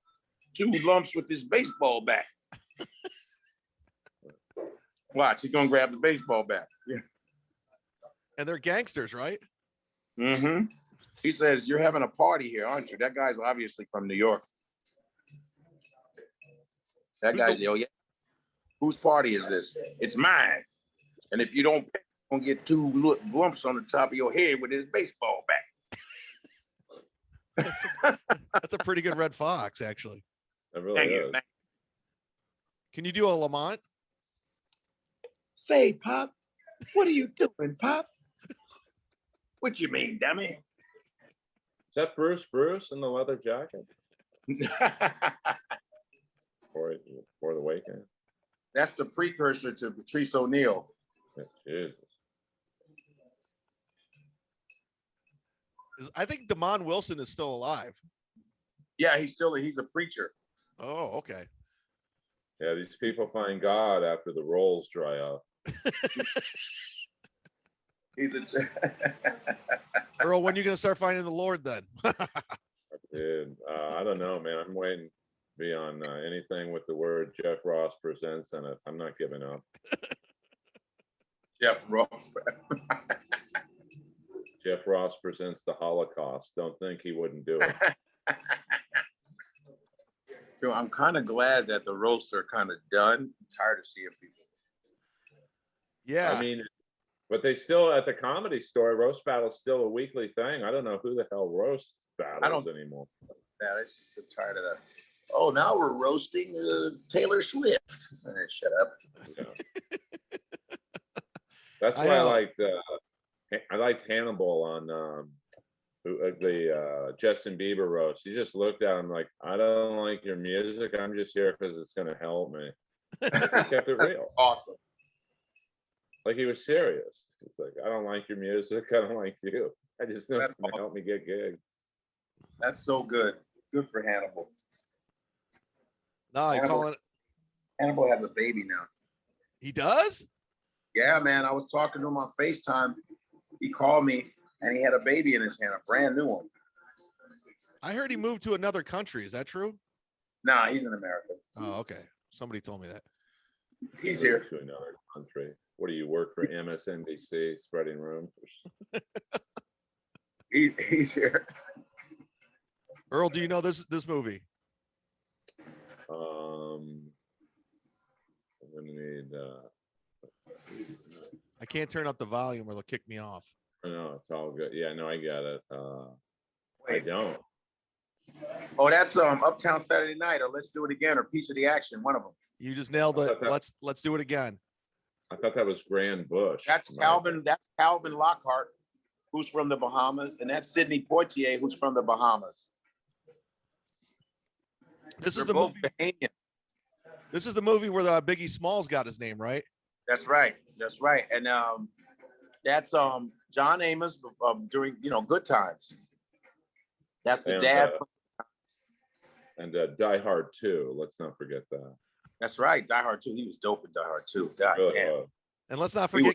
lumps with this baseball bat." Watch, he's gonna grab the baseball bat. Yeah. And they're gangsters, right? Mm-hmm. He says, "You're having a party here, aren't you?" That guy's obviously from New York. That guy's, yeah. Whose party is this? It's mine. And if you don't pay, you're gonna get two lumps on the top of your head with this baseball bat. That's a pretty good Red Fox, actually. It really Thank is. you. Can you do a Lamont? Say, Pop, what are you doing, Pop? What you mean, dummy? Is that Bruce in the leather jacket? before the weekend. That's the precursor to Patrice O'Neal. Jesus. I think Damon Wilson is still alive. Yeah, he's a preacher. Oh, okay. Yeah, these people find God after the rolls dry up. He's a Earl, when are you going to start finding the Lord then? Dude, I don't know, man. I'm waiting to be on anything with the word Jeff Ross presents in it. I'm not giving up. Jeff Ross. Jeff Ross presents the Holocaust. Don't think he wouldn't do it. I'm kind of glad that the roasts are kind of done. I'm tired of seeing people. Yeah. I mean, but they still, at the Comedy Store, roast battle's still a weekly thing. I don't know who the hell roast battles anymore. Yeah, I'm just so tired of that. Oh, now we're roasting Taylor Swift. Shut up. Yeah. That's why I liked Hannibal on the Justin Bieber roast. He just looked at him like, I don't like your music. I'm just here because it's going to help me. He kept it real. Awesome. Like he was serious. It's like, I don't like your music. I don't like you. I just know it's going to help me get gigs. That's so good. Good for Hannibal. No, you're calling it. Hannibal has a baby now. He does? Yeah, man. I was talking to him on FaceTime. He called me and he had a baby in his hand, a brand new one. I heard he moved to another country. Is that true? Nah, he's in America. Oh, okay. Somebody told me that. He's here. To another country. What do you work for? MSNBC, spreading rumors? He's here. Earl, do you know this movie? I'm gonna need. I can't turn up the volume or they'll kick me off. No, it's all good. Yeah, no, I got it. I don't. Oh, that's Uptown Saturday Night, or Let's Do It Again, or Piece of the Action. One of them. You just nailed it. Let's do it again. I thought that was Grand Bush. That's Calvin. That's Calvin Lockhart, who's from the Bahamas, and that's Sidney Poitier, who's from the Bahamas. This They're is the both movie. Bahamian. This is the movie where the Biggie Smalls got his name, right? That's right. That's right. And that's John Amos during Good Times. That's the dad. And Die Hard 2. Let's not forget that. That's right. Die Hard 2. He was dope in Die Hard 2. God damn. And let's not forget.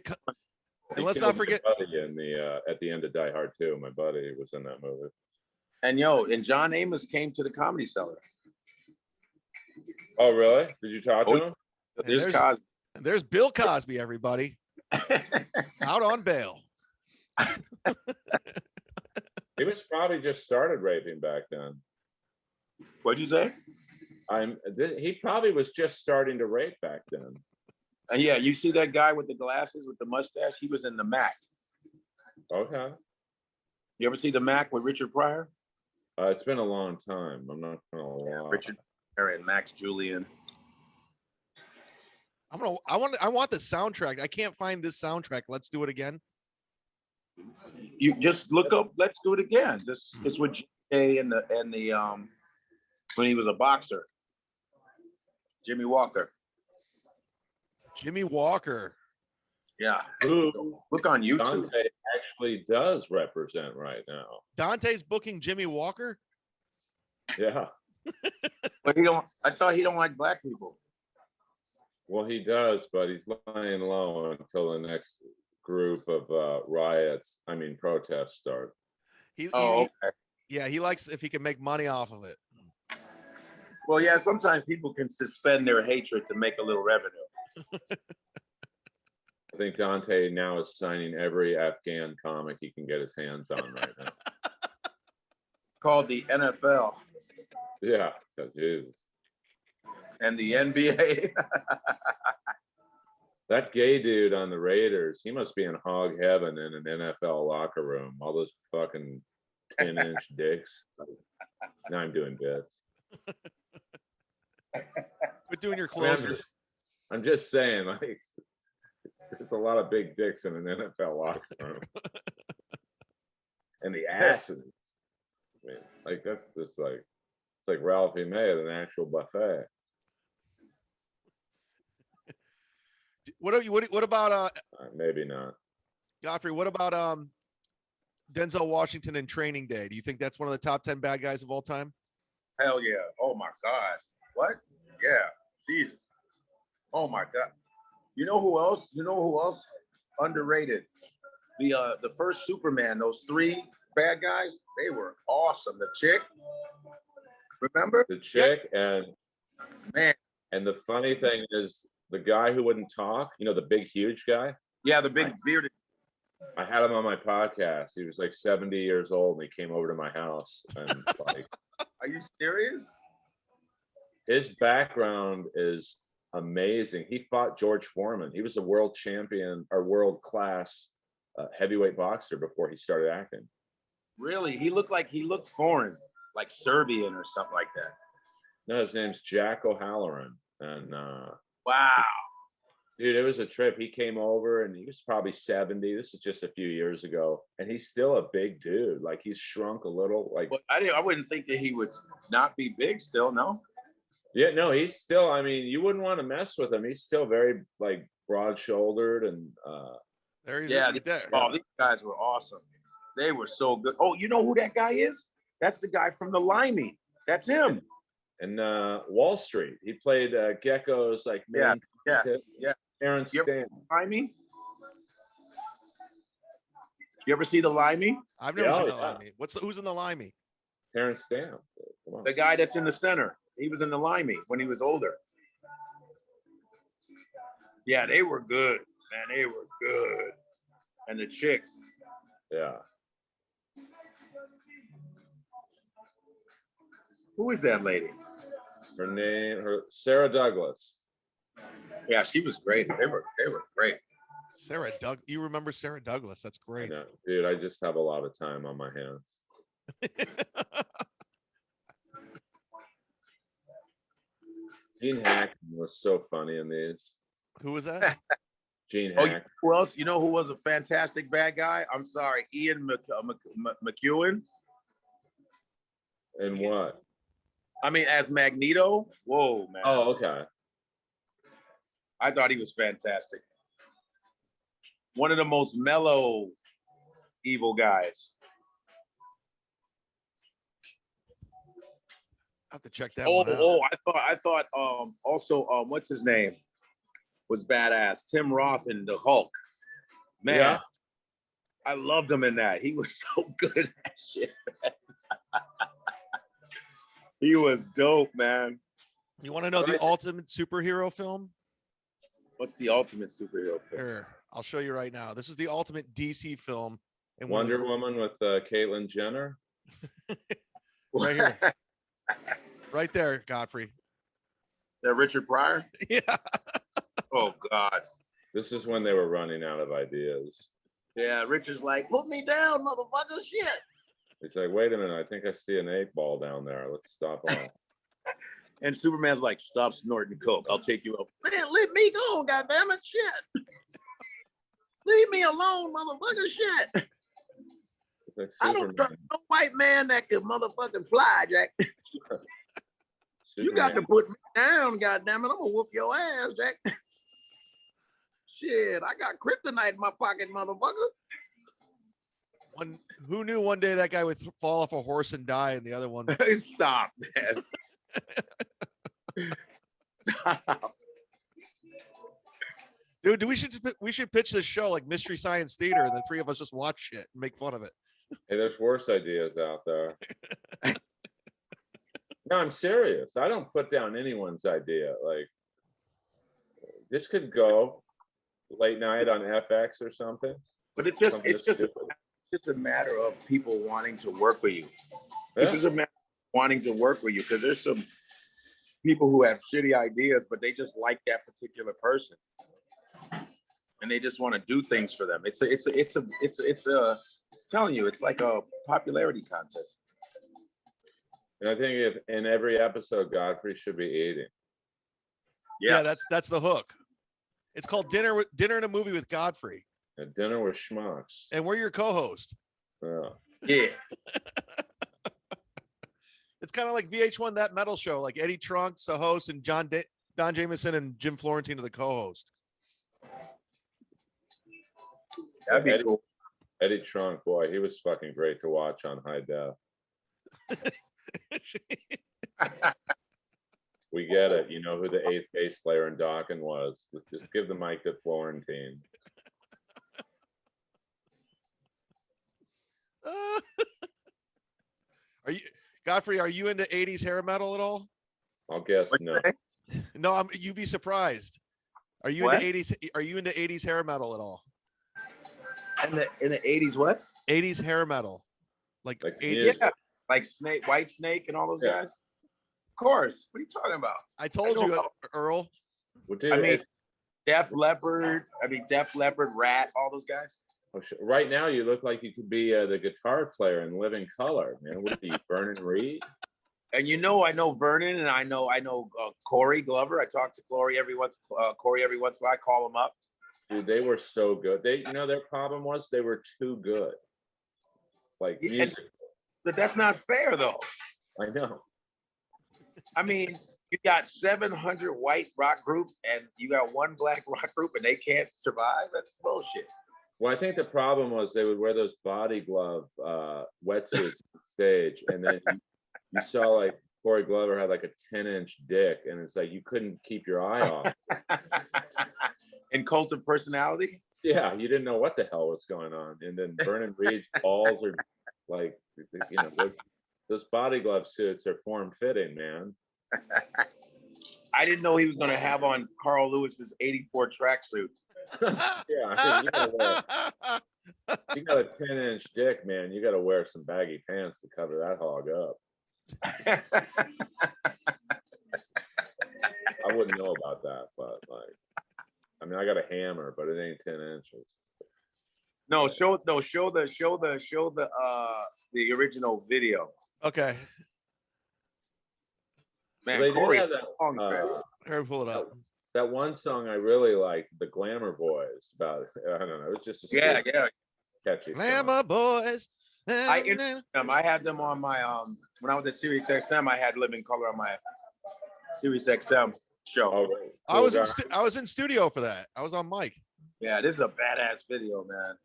And let's not forget. Buddy in the at the end of Die Hard 2. My buddy was in that movie. And John Amos came to the Comedy Cellar. Oh, really? Did you talk to him? There's Bill Cosby, everybody. Out on bail. He was probably just started raping back then. What'd you say? He probably was just starting to rape back then. Yeah, you see that guy with the glasses with the mustache? He was in the Mac. Okay. You ever see the Mac with Richard Pryor? It's been a long time. I'm not gonna lie. Richard Pryor and Max Julian. I want the soundtrack. I can't find this soundtrack. Let's do it again. You just look up Let's Do It Again. It's with Jay and the when he was a boxer. Jimmy Walker. Jimmy Walker. Yeah. Look on YouTube. Dante actually does represent right now. Dante's booking Jimmy Walker? Yeah. But I thought he don't like black people. Well, he does, but he's lying low until the next group of protests start. Okay. Yeah, he likes if he can make money off of it. Well, yeah, sometimes people can suspend their hatred to make a little revenue. I think Dante now is signing every Afghan comic he can get his hands on right now. Called the NFL. Yeah, Jesus. And the NBA. That gay dude on the Raiders, he must be in hog heaven in an NFL locker room. All those fucking 10-inch dicks. Now I'm doing bits. Quit doing your closers. I'm just saying, like, there's a lot of big dicks in an NFL locker room. And the asses. I mean, like, that's just like, it's like Ralphie May at an actual buffet. What about Maybe not. Godfrey? What about Denzel Washington in Training Day? Do you think that's one of the top 10 bad guys of all time? Hell yeah. Oh my God. What? Yeah. Jesus. Oh my God. You know who else? Underrated. The first Superman, those 3 bad guys, they were awesome. The chick. Remember? The chick and Man. And the funny thing is the guy who wouldn't talk, the big huge guy. Yeah, the big bearded. I had him on my podcast. He was like 70 years old and he came over to my house and like Are you serious? his background is amazing. He fought George Foreman. He was a world champion or world class heavyweight boxer before he started acting. Really? He looked foreign, like Serbian or something like that. No, his name's Jack O'Halloran. And Wow. dude, it was a trip. He came over and he was probably 70. This is just a few years ago. And he's still a big dude. Like he's shrunk a little. Like But I wouldn't think that he would not be big still, no? yeah, no, he's still, I mean, you wouldn't want to mess with him. He's still very like broad-shouldered and There he is. Yeah, right there. Oh, these guys were awesome. They were so good. Oh, you know who that guy is? That's the guy from the Limey. That's him. and Wall Street. He played Gecko's like main Yes. Aaron You ever- Stan. Limey? You ever see the Limey? I've never Yeah, seen the yeah. Limey. Who's in the Limey? Terrence Stamp. Come on. The guy that's in the center. He was in the Limey when he was older. Yeah, they were good, man. They were good. And the chicks. Yeah. Who is that lady? Her Sarah Douglas. Yeah, she was great. They were great. Sarah Doug. You remember Sarah Douglas? That's I great. know. Dude, I just have a lot of time on my hands. Gene Hackman was so funny in these. Who was that? Gene Oh, Hackman. who else? You know who was a fantastic bad guy? I'm sorry, Ian McEwen. And what? I mean, as Magneto. Whoa, man. Oh, okay. I thought he was fantastic. One of the most mellow evil guys. I have to check that Oh, one out. I thought also what's his name was badass. Tim Roth in the Hulk. Man, Yeah. I loved him in that. He was so good at that shit, man. He was dope, man. You want to know the ultimate superhero film? What's the ultimate superhero film? Here, I'll show you right now. This is the ultimate DC film. And one of Wonder Woman with Caitlyn Jenner. right here, right there, Godfrey. That Richard Pryor? Yeah. Oh God. This is when they were running out of ideas. Yeah, Richard's like, put me down, motherfucker. Shit. He's like, wait a minute, I think I see an 8-ball down there. Let's stop off. And Superman's like, stop snorting coke. I'll take you up. Man, leave me go, goddammit. Shit. Leave me alone, motherfucker. Shit. It's like I don't trust no white man that can motherfucking fly, Jack. You got to put me down, goddammit. I'm gonna whoop your ass, Jack. Shit, I got kryptonite in my pocket, motherfucker. Who knew one day that guy would fall off a horse and die, and the other one? Stop, man. Stop. Dude, we should pitch this show like Mystery Science Theater, and the three of us just watch shit and make fun of it. Hey, there's worse ideas out there. No, I'm serious. I don't put down anyone's idea. Like, this could go late night on FX or something. But it's Something just a matter of people wanting to work with you. Yeah. It's just a matter of wanting to work with you, because there's some people who have shitty ideas, but they just like that particular person, and they just want to do things for them. It's a telling you, it's like a popularity contest. And I think if in every episode, Godfrey should be eating. Yeah, that's the hook. It's called Dinner and a Movie with Godfrey, And dinner with schmucks. and we're your co-host. Yeah. It's kind of like VH1 That Metal Show, like Eddie Trunks, the host, and Don Jameson and Jim Florentine are the co-host. That'd be Eddie, cool. Eddie Trunk, boy, he was fucking great to watch on high def. We get it. You know who the 8th bass player in Dawkins was. Let's just give the mic to Florentine. Are you, Godfrey? Are you into 80s hair metal at all? I'll guess What'd you no. say? No, you'd be surprised. Are you What? into 80s? Are you into 80s hair metal at all? In the 80s, what? 80s hair metal, like Like 80, music. Yeah, like Snake, White Snake, and all those Yeah. guys. Of course. What are you talking about? I told I you, know. Earl. Well, dude, I mean, Def Leppard. Def Leppard, Rat, all those guys. right now you look like you could be the guitar player in Living Color, man. What are you, Vernon Reed? And I know Vernon, and I know Corey Glover. I talk to Corey every once in a while. I call him up. Dude, they were so good. Their problem was they were too good. Like Yeah, music. But that's not fair, though. I know. I mean, you got 700 white rock groups, and you got one black rock group, and they can't survive. That's bullshit. Well, I think the problem was they would wear those body glove wetsuits on stage, and then you saw like Corey Glover had like a 10-inch dick, and it's like you couldn't keep your eye off. And Cult of Personality. Yeah, you didn't know what the hell was going on. And then Vernon Reed's balls are like, those body glove suits are form-fitting, man. I didn't know he was going to have on Carl Lewis's '84 tracksuit. Yeah, I think you got a 10-inch dick, man. You got to wear some baggy pants to cover that hog up. I wouldn't know about that, but like, I got a hammer, but it ain't 10 inches. Show the original video. Okay, Man, They did Corey, have that, here, pull it up. that one song I really liked, the Glamour Boys. About I don't know, it was just a yeah. catchy song. Glamour boys. I had them on my when I was at Sirius XM. I had Living Color on my Sirius XM show. Oh, right. I was Cool I was in studio for that. I was on mic. Yeah, this is a badass video, man.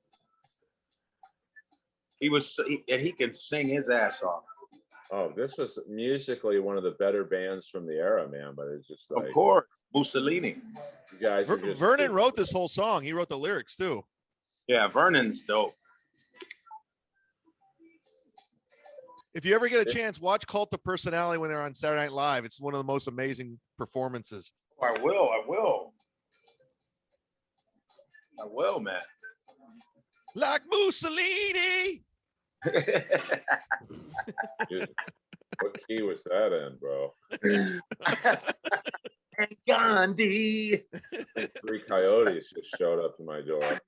And he can sing his ass off. Oh, this was musically one of the better bands from the era, man. But it's just like, Of course, Mussolini. you guys are just, Vernon wrote this whole song. He wrote the lyrics too. Yeah, Vernon's dope. If you ever get a chance, watch Cult of Personality when they're on Saturday Night Live. It's one of the most amazing performances. I will, man. Like Mussolini. Dude, what key was that in, bro? And Gandhi. Like 3 coyotes just showed up to my door.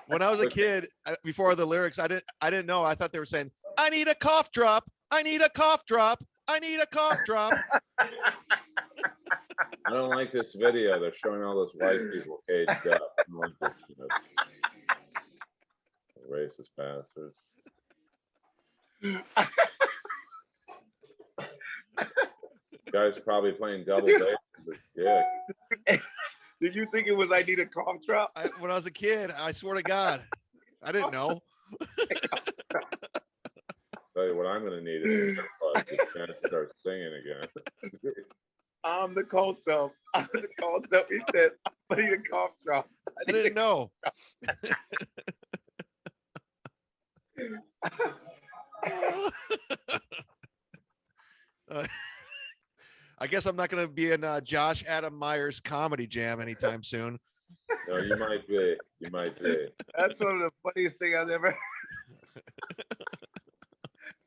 When I was a kid, before the lyrics, I didn't know. I thought they were saying, "I need a cough drop. I need a cough drop. I need a cough drop." I don't like this video. They're showing all those white people caged up. I don't like this shit. Racist bastards. Guy's probably playing double bass with his dick. Did you think it was I need a cough drop? When I was a kid, I swear to God, I didn't know. Tell you what I'm gonna need is some earbuds. You can't start singing again. I'm the cult of. He said, I need a cough drop. I didn't know. I guess I'm not going to be in Josh Adam Meyer's comedy jam anytime soon. No, you might be. You might be. That's one of the funniest things I've ever.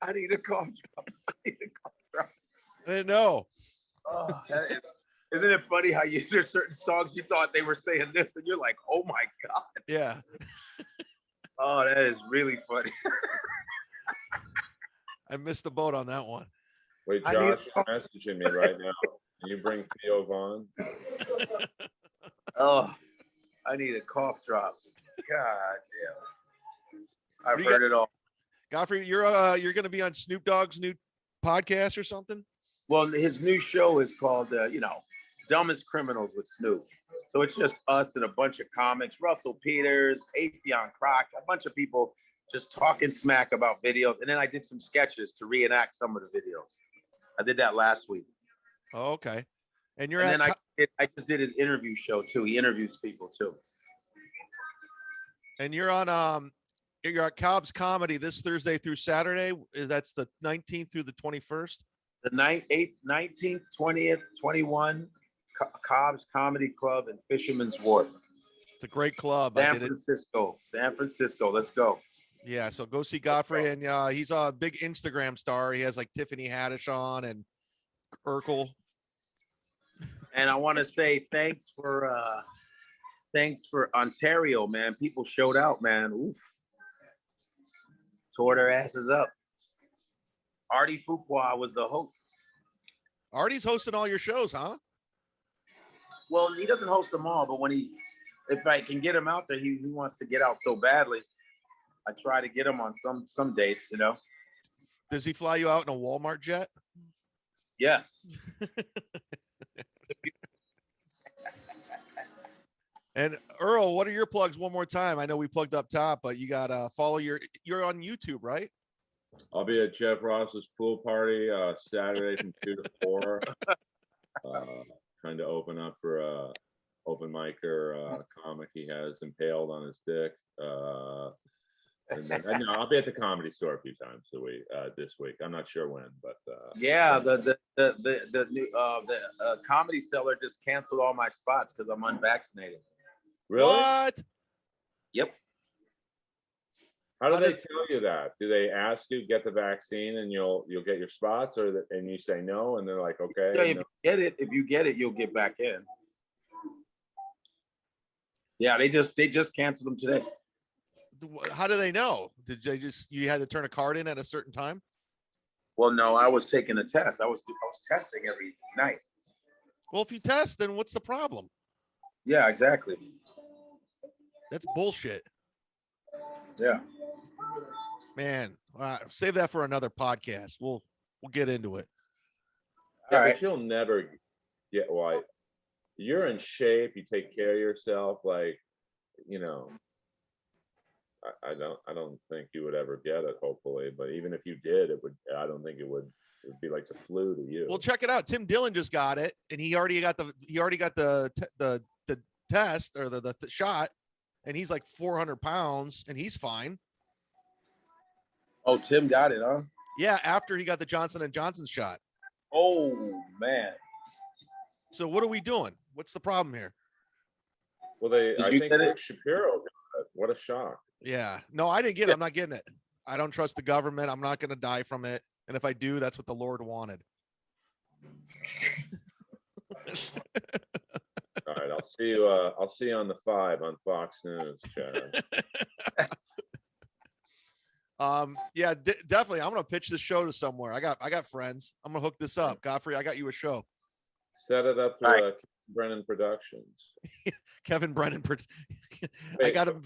I need a cough drop. I need a cough drop. I didn't know. Oh, isn't it funny how there's certain songs you thought they were saying this, and you're like, oh my God. Yeah. Oh, that is really funny. I missed the boat on that one. Wait, Josh is messaging me right now. Can you bring Theo Vaughn? Oh, I need a cough drop. God damn. I've heard it all. Godfrey, you're going to be on Snoop Dogg's new podcast or something? Well, his new show is called, Dumbest Criminals with Snoop. So it's just us and a bunch of comics, Russell Peters, Afion Croc, a bunch of people just talking smack about videos. And then I did some sketches to reenact some of the videos. I did that last week. Oh, okay. And then I just did his interview show too. He interviews people too. And you're at Cobb's Comedy this Thursday through Saturday. That's the 19th through the 21st? The 19th, 20th, 21, Cobb's Comedy Club in Fisherman's Wharf. It's a great club. San Francisco. Let's go. Yeah, so go see Godfrey, and he's a big Instagram star. He has like Tiffany Haddish on and Urkel. And I want to say thanks for Ontario, man. People showed out, man. Oof. Tore their asses up. Artie Fuqua was the host. Artie's hosting all your shows, huh? Well, he doesn't host them all, but if I can get him out there, he wants to get out so badly. I try to get him on some dates, you know. Does he fly you out in a Walmart jet? Yes. And Earl, what are your plugs one more time? I know we plugged up top, but you got to follow you're on YouTube, right? I'll be at Jeff Ross's pool party Saturday from 2 to 4. Trying to open up for a open micer comic he has impaled on his dick. And then I'll be at the Comedy Store a few times this week. I'm not sure when, but yeah, the new Comedy Cellar just canceled all my spots because I'm unvaccinated. Really? What? Yep. How do they tell you that? Do they ask you get the vaccine and you'll get your spots, and you say no, and they're like, okay? Yeah, if you get it, you'll get back in. Yeah, they just canceled them today. How do they know? Did they you had to turn a card in at a certain time? Well, no, I was taking a test. I was testing every night. Well, if you test, then what's the problem? Yeah, exactly. That's bullshit. Yeah. Man, save that for another podcast. We'll get into it. Yeah, All right. but you'll never get white. You're in shape. You take care of yourself. Like, you know, I don't think you would ever get it. Hopefully, but even if you did, I don't think it would be like the flu to you. Well, check it out. Tim Dillon just got it, and he already got the test or the shot, and he's like 400 pounds, and he's fine. Oh, Tim got it, huh? Yeah, after he got the Johnson & Johnson shot. Oh, man. So what are we doing? What's the problem here? Well, I think Rick Shapiro got it. What a shock. Yeah. No, I didn't get it. I'm not getting it. I don't trust the government. I'm not going to die from it. And if I do, that's what the Lord wanted. All right, I'll see you on the 5 on Fox News, Chad. Yeah, definitely. I'm gonna pitch this show to somewhere. I got friends. I'm gonna hook this up. Godfrey, I got you a show. Set it up through Brennan Productions. Kevin Brennan. Wait, I got him.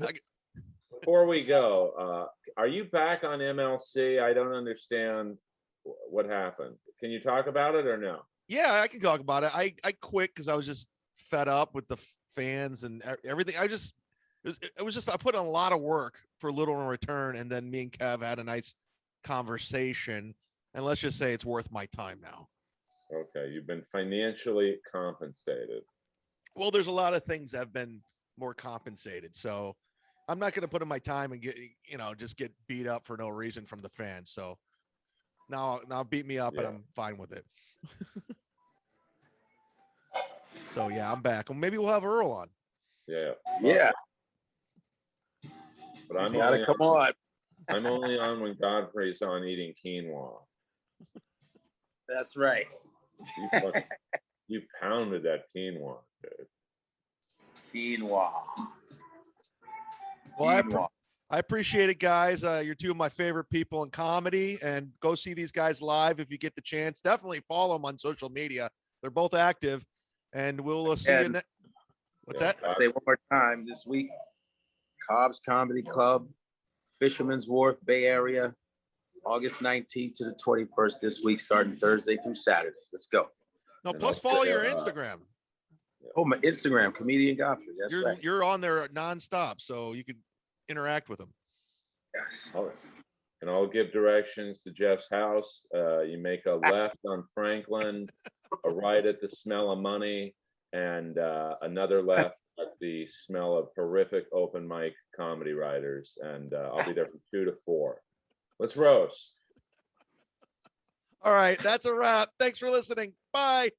Before we go, are you back on MLC? I don't understand what happened. Can you talk about it or no? Yeah, I can talk about it. I quit because I was just fed up with the fans and everything. It was just I put in a lot of work for little in return, and then me and Kev had a nice conversation, and let's just say it's worth my time now. Okay, you've been financially compensated. Well, there's a lot of things that have been more compensated, so I'm not going to put in my time and just get beat up for no reason from the fans. So now beat me up, and I'm fine with it. So yeah, I'm back. Well, maybe we'll have Earl on. Yeah. Yeah. But I'm only on when Godfrey's on eating quinoa. That's right. You pounded that quinoa, dude. Quinoa. Well, I appreciate it, guys. You're two of my favorite people in comedy, and go see these guys live if you get the chance. Definitely follow them on social media. They're both active, and we'll see you next. What's that? I'll say one more time this week. Cobb's Comedy Club, Fisherman's Wharf, Bay Area, August 19th to the 21st this week, starting Thursday through Saturday. Let's go. No, plus follow your Instagram. Oh, my Instagram, comedian Godfrey. That's right. You're on there nonstop, so you could interact with them. Yes. And I'll give directions to Jeff's house. You make a left on Franklin, a right at the Smell of Money, and another left at the smell of horrific open mic comedy writers. And I'll be there from 2 to 4. Let's roast. All right, that's a wrap. Thanks for listening. Bye.